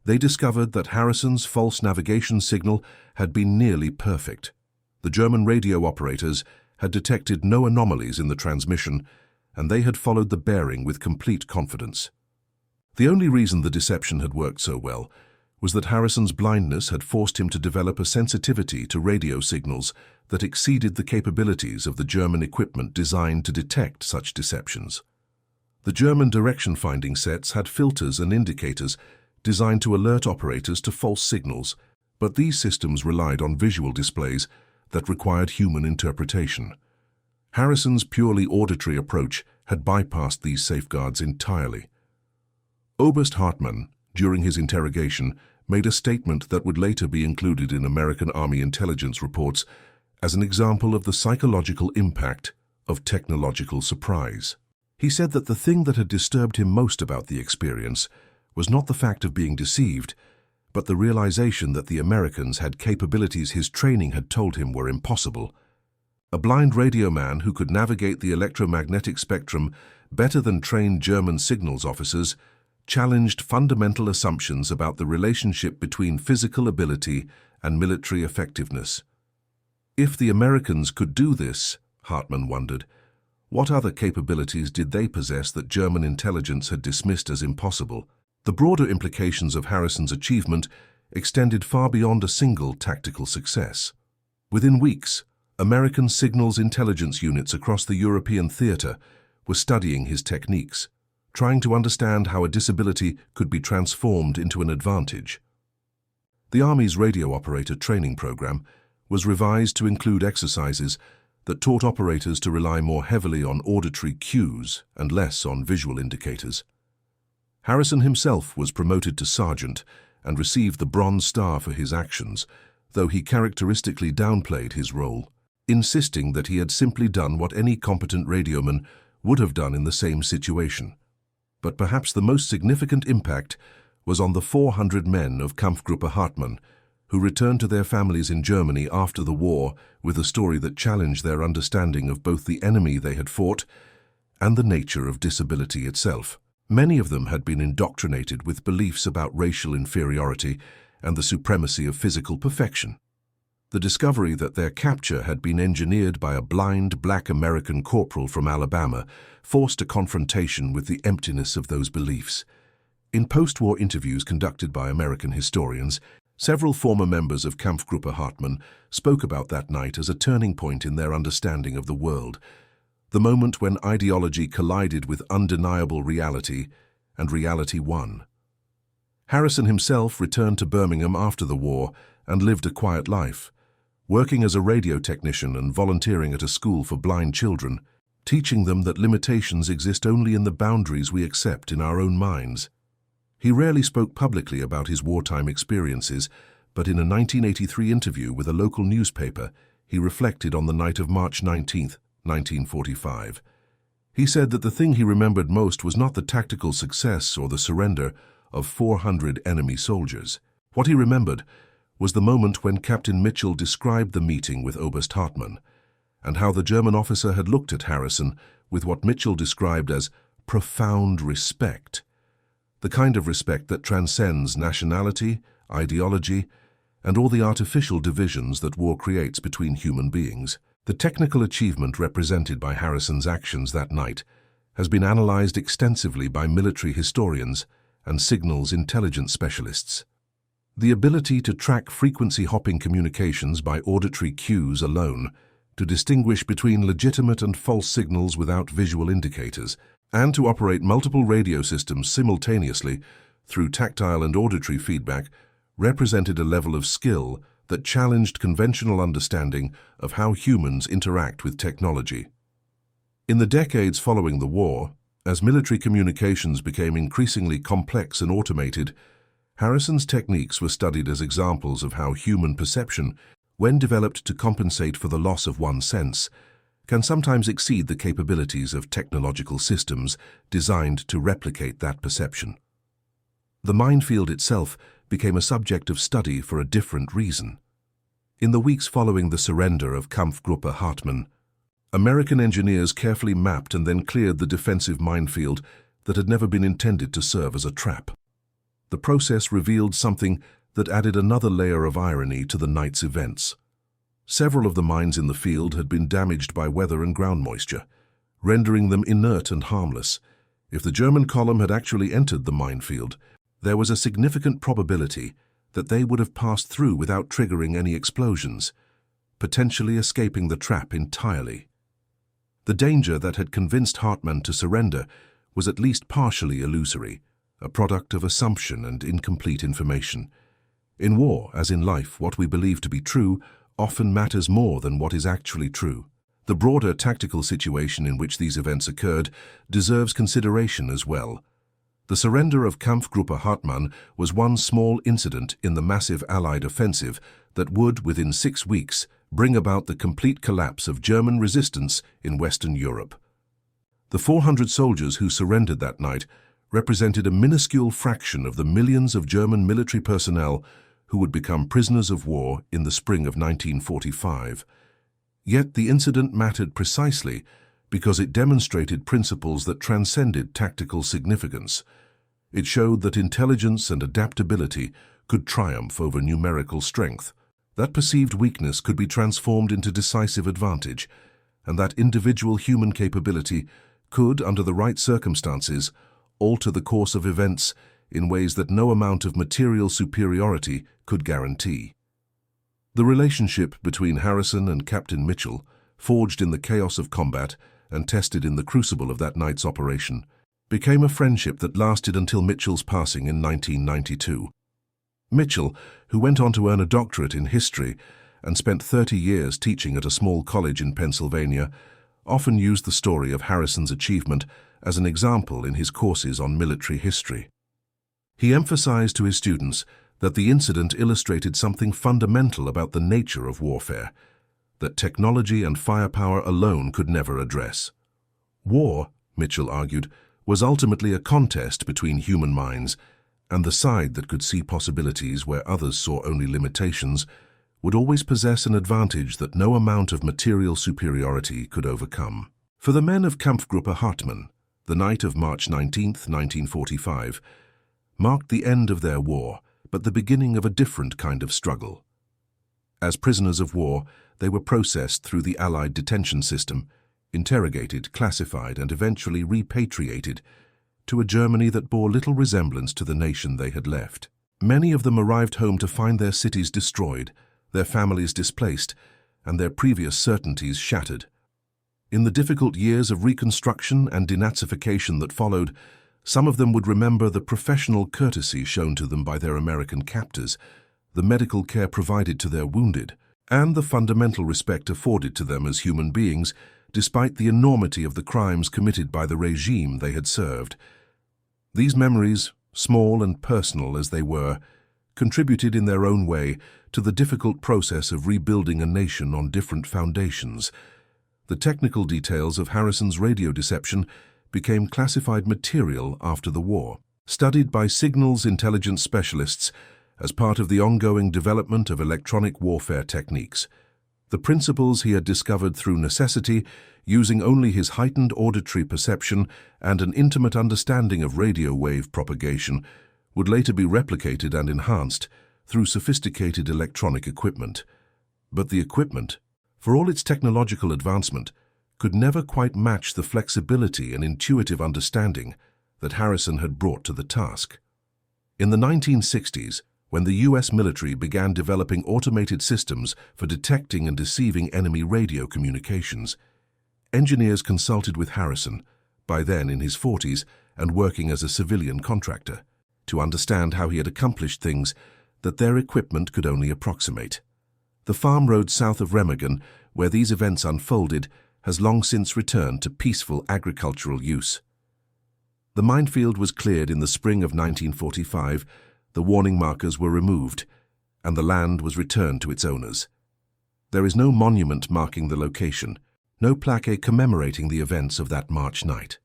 they discovered that Harrison's false navigation signal had been nearly perfect. The German radio operators had detected no anomalies in the transmission, and they had followed the bearing with complete confidence. The only reason the deception had worked so well was that Harrison's blindness had forced him to develop a sensitivity to radio signals that exceeded the capabilities of the German equipment designed to detect such deceptions. The German direction-finding sets had filters and indicators designed to alert operators to false signals, but these systems relied on visual displays that required human interpretation. Harrison's purely auditory approach had bypassed these safeguards entirely. Oberst Hartmann, during his interrogation, made a statement that would later be included in American Army intelligence reports as an example of the psychological impact of technological surprise. He said that the thing that had disturbed him most about the experience was not the fact of being deceived, but the realization that the Americans had capabilities his training had told him were impossible. A blind radioman who could navigate the electromagnetic spectrum better than trained German signals officers challenged fundamental assumptions about the relationship between physical ability and military effectiveness. If the Americans could do this, Hartman wondered, what other capabilities did they possess that German intelligence had dismissed as impossible? The broader implications of Harrison's achievement extended far beyond a single tactical success. Within weeks, American signals intelligence units across the European theater were studying his techniques, trying to understand how a disability could be transformed into an advantage. The Army's radio operator training program was revised to include exercises that taught operators to rely more heavily on auditory cues and less on visual indicators. Harrison himself was promoted to sergeant and received the Bronze Star for his actions, though he characteristically downplayed his role, insisting that he had simply done what any competent radioman would have done in the same situation. But perhaps the most significant impact was on the 400 men of Kampfgruppe Hartmann, who returned to their families in Germany after the war with a story that challenged their understanding of both the enemy they had fought and the nature of disability itself. Many of them had been indoctrinated with beliefs about racial inferiority and the supremacy of physical perfection. The discovery that their capture had been engineered by a blind black American corporal from Alabama forced a confrontation with the emptiness of those beliefs. In post-war interviews conducted by American historians, several former members of Kampfgruppe Hartmann spoke about that night as a turning point in their understanding of the world, the moment when ideology collided with undeniable reality and reality won. Harrison himself returned to Birmingham after the war and lived a quiet life, working as a radio technician and volunteering at a school for blind children, teaching them that limitations exist only in the boundaries we accept in our own minds. He rarely spoke publicly about his wartime experiences, but in a 1983 interview with a local newspaper, he reflected on the night of March 19, 1945. He said that the thing he remembered most was not the tactical success or the surrender of 400 enemy soldiers. What he remembered was the moment when Captain Mitchell described the meeting with Oberst Hartmann, and how the German officer had looked at Harrison with what Mitchell described as profound respect, the kind of respect that transcends nationality, ideology, and all the artificial divisions that war creates between human beings. The technical achievement represented by Harrison's actions that night has been analyzed extensively by military historians and signals intelligence specialists. The ability to track frequency-hopping communications by auditory cues alone, to distinguish between legitimate and false signals without visual indicators, and to operate multiple radio systems simultaneously through tactile and auditory feedback represented a level of skill that challenged conventional understanding of how humans interact with technology. In the decades following the war, as military communications became increasingly complex and automated, Harrison's techniques were studied as examples of how human perception, when developed to compensate for the loss of one sense, can sometimes exceed the capabilities of technological systems designed to replicate that perception. The minefield itself became a subject of study for a different reason. In the weeks following the surrender of Kampfgruppe Hartmann, American engineers carefully mapped and then cleared the defensive minefield that had never been intended to serve as a trap. The process revealed something that added another layer of irony to the night's events. Several of the mines in the field had been damaged by weather and ground moisture, rendering them inert and harmless. If the German column had actually entered the minefield, there was a significant probability that they would have passed through without triggering any explosions, potentially escaping the trap entirely. The danger that had convinced Hartmann to surrender was at least partially illusory, a product of assumption and incomplete information. In war, as in life, what we believe to be true often matters more than what is actually true. The broader tactical situation in which these events occurred deserves consideration as well. The surrender of Kampfgruppe Hartmann was one small incident in the massive Allied offensive that would, within 6 weeks, bring about the complete collapse of German resistance in Western Europe. The 400 soldiers who surrendered that night represented a minuscule fraction of the millions of German military personnel who would become prisoners of war in the spring of 1945. Yet the incident mattered precisely because it demonstrated principles that transcended tactical significance. It showed that intelligence and adaptability could triumph over numerical strength, that perceived weakness could be transformed into decisive advantage, and that individual human capability could, under the right circumstances, alter the course of events in ways that no amount of material superiority could guarantee. The relationship between Harrison and Captain Mitchell, forged in the chaos of combat and tested in the crucible of that night's operation, became a friendship that lasted until Mitchell's passing in 1992. Mitchell, who went on to earn a doctorate in history and spent 30 years teaching at a small college in Pennsylvania, often used the story of Harrison's achievement as an example in his courses on military history. He emphasized to his students that the incident illustrated something fundamental about the nature of warfare, that technology and firepower alone could never address. War, Mitchell argued, was ultimately a contest between human minds, and the side that could see possibilities where others saw only limitations would always possess an advantage that no amount of material superiority could overcome. For the men of Kampfgruppe Hartmann, the night of March 19, 1945, marked the end of their war, but the beginning of a different kind of struggle. As prisoners of war, they were processed through the Allied detention system, interrogated, classified, and eventually repatriated to a Germany that bore little resemblance to the nation they had left. Many of them arrived home to find their cities destroyed, their families displaced, and their previous certainties shattered. In the difficult years of reconstruction and denazification that followed, some of them would remember the professional courtesy shown to them by their American captors, the medical care provided to their wounded, and the fundamental respect afforded to them as human beings, despite the enormity of the crimes committed by the regime they had served. These memories, small and personal as they were, contributed in their own way to the difficult process of rebuilding a nation on different foundations. The technical details of Harrison's radio deception became classified material after the war, studied by signals intelligence specialists as part of the ongoing development of electronic warfare techniques. The principles he had discovered through necessity, using only his heightened auditory perception and an intimate understanding of radio wave propagation, would later be replicated and enhanced through sophisticated electronic equipment. But the equipment, for all its technological advancement, could never quite match the flexibility and intuitive understanding that Harrison had brought to the task. In the 1960s, when the U.S. military began developing automated systems for detecting and deceiving enemy radio communications, engineers consulted with Harrison, by then in his 40s and working as a civilian contractor, to understand how he had accomplished things that their equipment could only approximate. The farm road south of Remagen, where these events unfolded, has long since returned to peaceful agricultural use. The minefield was cleared in the spring of 1945, the warning markers were removed, and the land was returned to its owners. There is no monument marking the location, no plaque commemorating the events of that March night.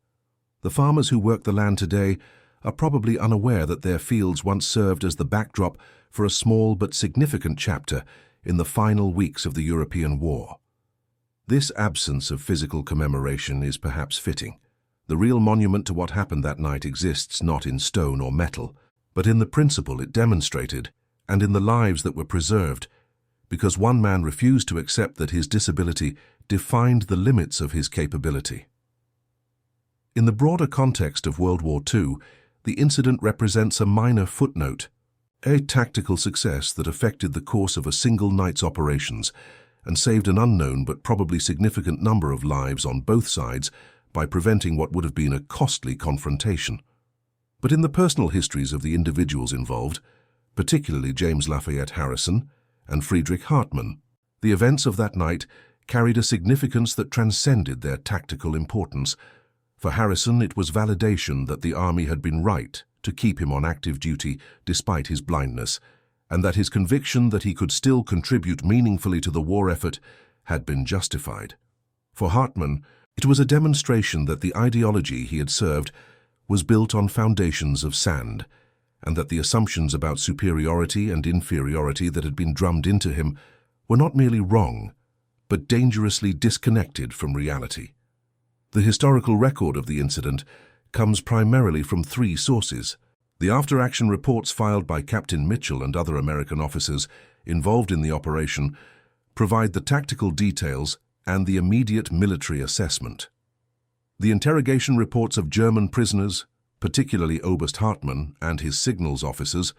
The farmers who work the land today are probably unaware that their fields once served as the backdrop for a small but significant chapter in the final weeks of the European War. This absence of physical commemoration is perhaps fitting. The real monument to what happened that night exists not in stone or metal, but in the principle it demonstrated and in the lives that were preserved, because one man refused to accept that his disability defined the limits of his capability. In the broader context of World War II, the incident represents a minor footnote, a tactical success that affected the course of a single night's operations and saved an unknown but probably significant number of lives on both sides by preventing what would have been a costly confrontation. But in the personal histories of the individuals involved, particularly James Lafayette Harrison and Friedrich Hartmann, the events of that night carried a significance that transcended their tactical importance. For Harrison, it was validation that the army had been right to keep him on active duty despite his blindness, and that his conviction that he could still contribute meaningfully to the war effort had been justified. For Hartman, it was a demonstration that the ideology he had served was built on foundations of sand, and that the assumptions about superiority and inferiority that had been drummed into him were not merely wrong, but dangerously disconnected from reality. The historical record of the incident comes primarily from three sources: the after-action reports filed by Captain Mitchell and other American officers involved in the operation provide the tactical details and the immediate military assessment. The interrogation reports of German prisoners, particularly Oberst Hartmann and his signals officers,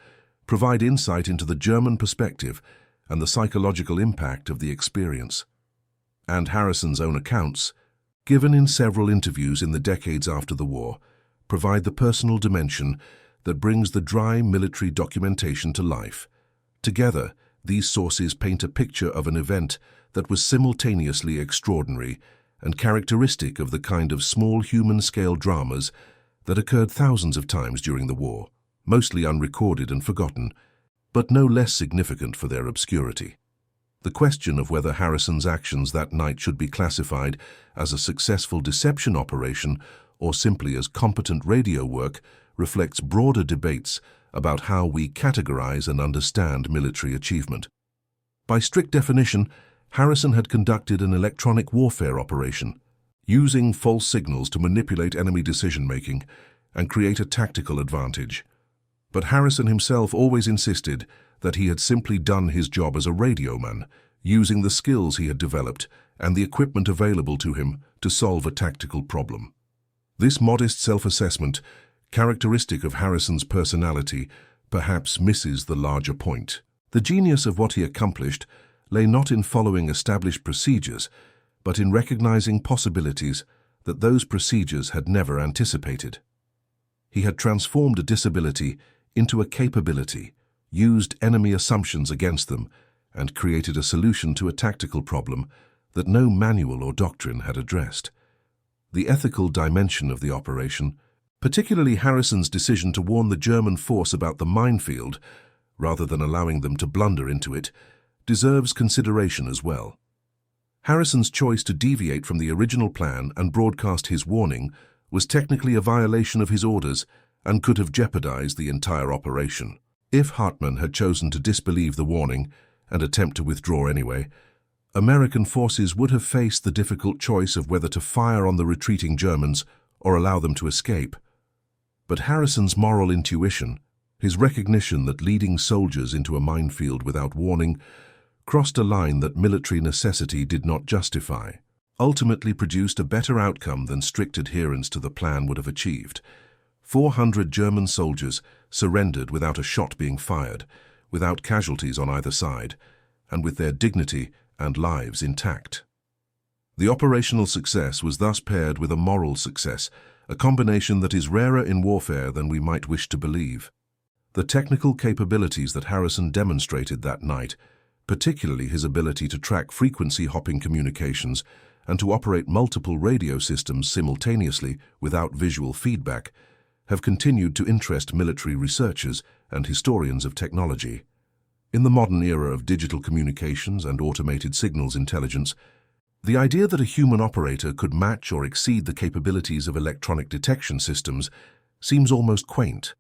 provide insight into the German perspective and the psychological impact of the experience. And Harrison's own accounts, given in several interviews in the decades after the war, provide the personal dimension that brings the dry military documentation to life. Together, these sources paint a picture of an event that was simultaneously extraordinary and characteristic of the kind of small human-scale dramas that occurred thousands of times during the war, mostly unrecorded and forgotten, but no less significant for their obscurity. The question of whether Harrison's actions that night should be classified as a successful deception operation or simply as competent radio work reflects broader debates about how we categorize and understand military achievement. By strict definition, Harrison had conducted an electronic warfare operation, using false signals to manipulate enemy decision-making and create a tactical advantage. But Harrison himself always insisted that he had simply done his job as a radioman, using the skills he had developed and the equipment available to him to solve a tactical problem. This modest self-assessment, characteristic of Harrison's personality, perhaps misses the larger point. The genius of what he accomplished lay not in following established procedures, but in recognizing possibilities that those procedures had never anticipated. He had transformed a disability into a capability, used enemy assumptions against them, and created a solution to a tactical problem that no manual or doctrine had addressed. The ethical dimension of the operation, particularly Harrison's decision to warn the German force about the minefield, rather than allowing them to blunder into it, deserves consideration as well. Harrison's choice to deviate from the original plan and broadcast his warning was technically a violation of his orders and could have jeopardized the entire operation. If Hartmann had chosen to disbelieve the warning and attempt to withdraw anyway, American forces would have faced the difficult choice of whether to fire on the retreating Germans or allow them to escape. But Harrison's moral intuition, his recognition that leading soldiers into a minefield without warning crossed a line that military necessity did not justify, ultimately produced a better outcome than strict adherence to the plan would have achieved. 400 German soldiers surrendered without a shot being fired, without casualties on either side, and with their dignity and lives intact. The operational success was thus paired with a moral success, a combination that is rarer in warfare than we might wish to believe. The technical capabilities that Harrison demonstrated that night, particularly his ability to track frequency-hopping communications and to operate multiple radio systems simultaneously without visual feedback, have continued to interest military researchers and historians of technology. In the modern era of digital communications and automated signals intelligence, the idea that a human operator could match or exceed the capabilities of electronic detection systems seems almost quaint.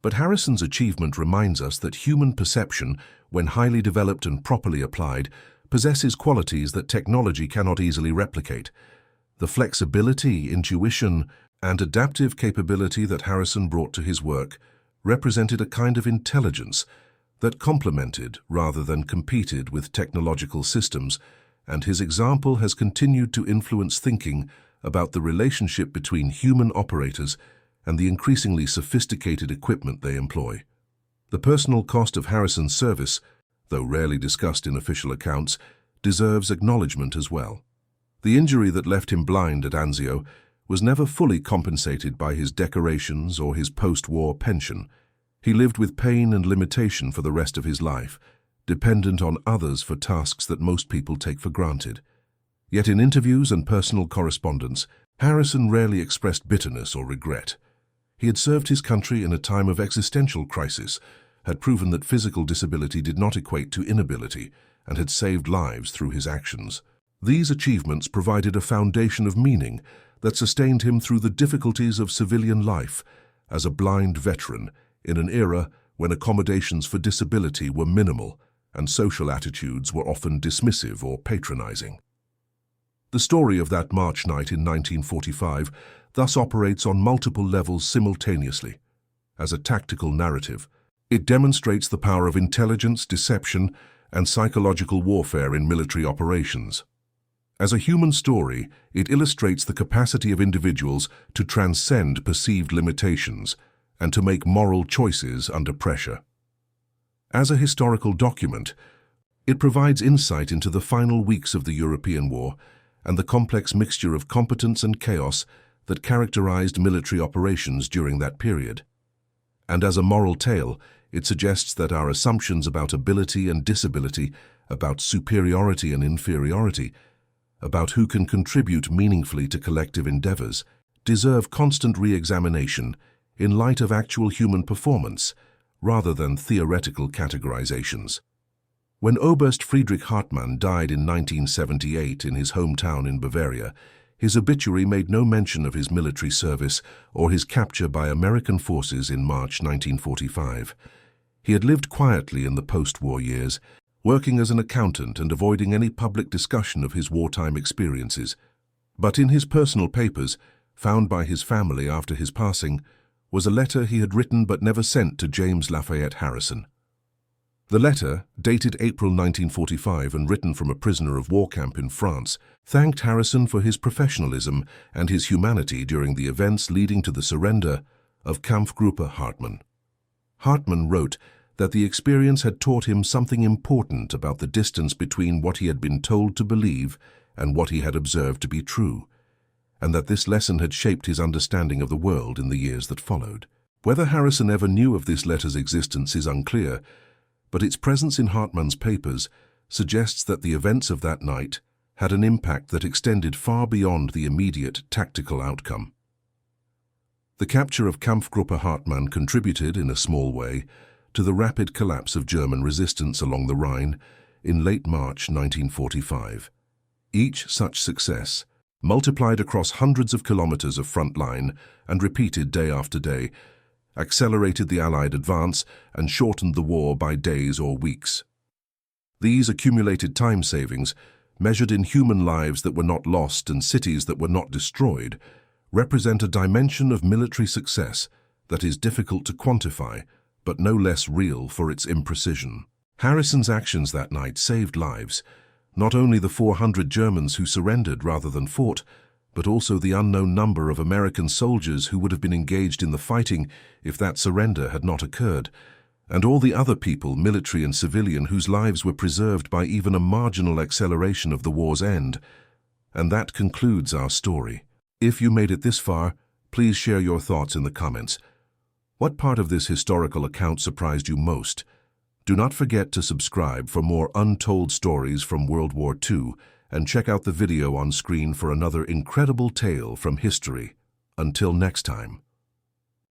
But Harrison's achievement reminds us that human perception, when highly developed and properly applied, possesses qualities that technology cannot easily replicate. The flexibility, intuition, and adaptive capability that Harrison brought to his work represented a kind of intelligence that complemented rather than competed with technological systems, and his example has continued to influence thinking about the relationship between human operators and the increasingly sophisticated equipment they employ. The personal cost of Harrison's service, though rarely discussed in official accounts, deserves acknowledgement as well. The injury that left him blind at Anzio was never fully compensated by his decorations or his post-war pension. He lived with pain and limitation for the rest of his life, dependent on others for tasks that most people take for granted. Yet in interviews and personal correspondence, Harrison rarely expressed bitterness or regret. He had served his country in a time of existential crisis, had proven that physical disability did not equate to inability, and had saved lives through his actions. These achievements provided a foundation of meaning that sustained him through the difficulties of civilian life as a blind veteran in an era when accommodations for disability were minimal and social attitudes were often dismissive or patronizing. The story of that March night in 1945 thus operates on multiple levels simultaneously. As a tactical narrative, it demonstrates the power of intelligence, deception, and psychological warfare in military operations. As a human story, it illustrates the capacity of individuals to transcend perceived limitations and to make moral choices under pressure. As a historical document, it provides insight into the final weeks of the European War and the complex mixture of competence and chaos that characterized military operations during that period. And as a moral tale, it suggests that our assumptions about ability and disability, about superiority and inferiority, about who can contribute meaningfully to collective endeavors, deserve constant re-examination in light of actual human performance, rather than theoretical categorizations. When Oberst Friedrich Hartmann died in 1978 in his hometown in Bavaria, his obituary made no mention of his military service or his capture by American forces in March 1945. He had lived quietly in the post-war years, working as an accountant and avoiding any public discussion of his wartime experiences. But in his personal papers, found by his family after his passing, was a letter he had written but never sent to James Lafayette Harrison. The letter, dated April 1945 and written from a prisoner of war camp in France, thanked Harrison for his professionalism and his humanity during the events leading to the surrender of Kampfgruppe Hartmann. Hartmann wrote that the experience had taught him something important about the distance between what he had been told to believe and what he had observed to be true, and that this lesson had shaped his understanding of the world in the years that followed. Whether Harrison ever knew of this letter's existence is unclear, but its presence in Hartmann's papers suggests that the events of that night had an impact that extended far beyond the immediate tactical outcome. The capture of Kampfgruppe Hartmann contributed, in a small way, to the rapid collapse of German resistance along the Rhine in late March 1945. Each such success, multiplied across hundreds of kilometers of front line and repeated day after day, accelerated the Allied advance and shortened the war by days or weeks. These accumulated time savings, measured in human lives that were not lost and cities that were not destroyed, represent a dimension of military success that is difficult to quantify, but no less real for its imprecision. Harrison's actions that night saved lives, not only the 400 Germans who surrendered rather than fought, but also the unknown number of American soldiers who would have been engaged in the fighting if that surrender had not occurred, and all the other people, military and civilian, whose lives were preserved by even a marginal acceleration of the war's end. And that concludes our story. If you made it this far, please share your thoughts in the comments. What part of this historical account surprised you most? Do not forget to subscribe for more untold stories from World War II, and check out the video on screen for another incredible tale from history. Until next time.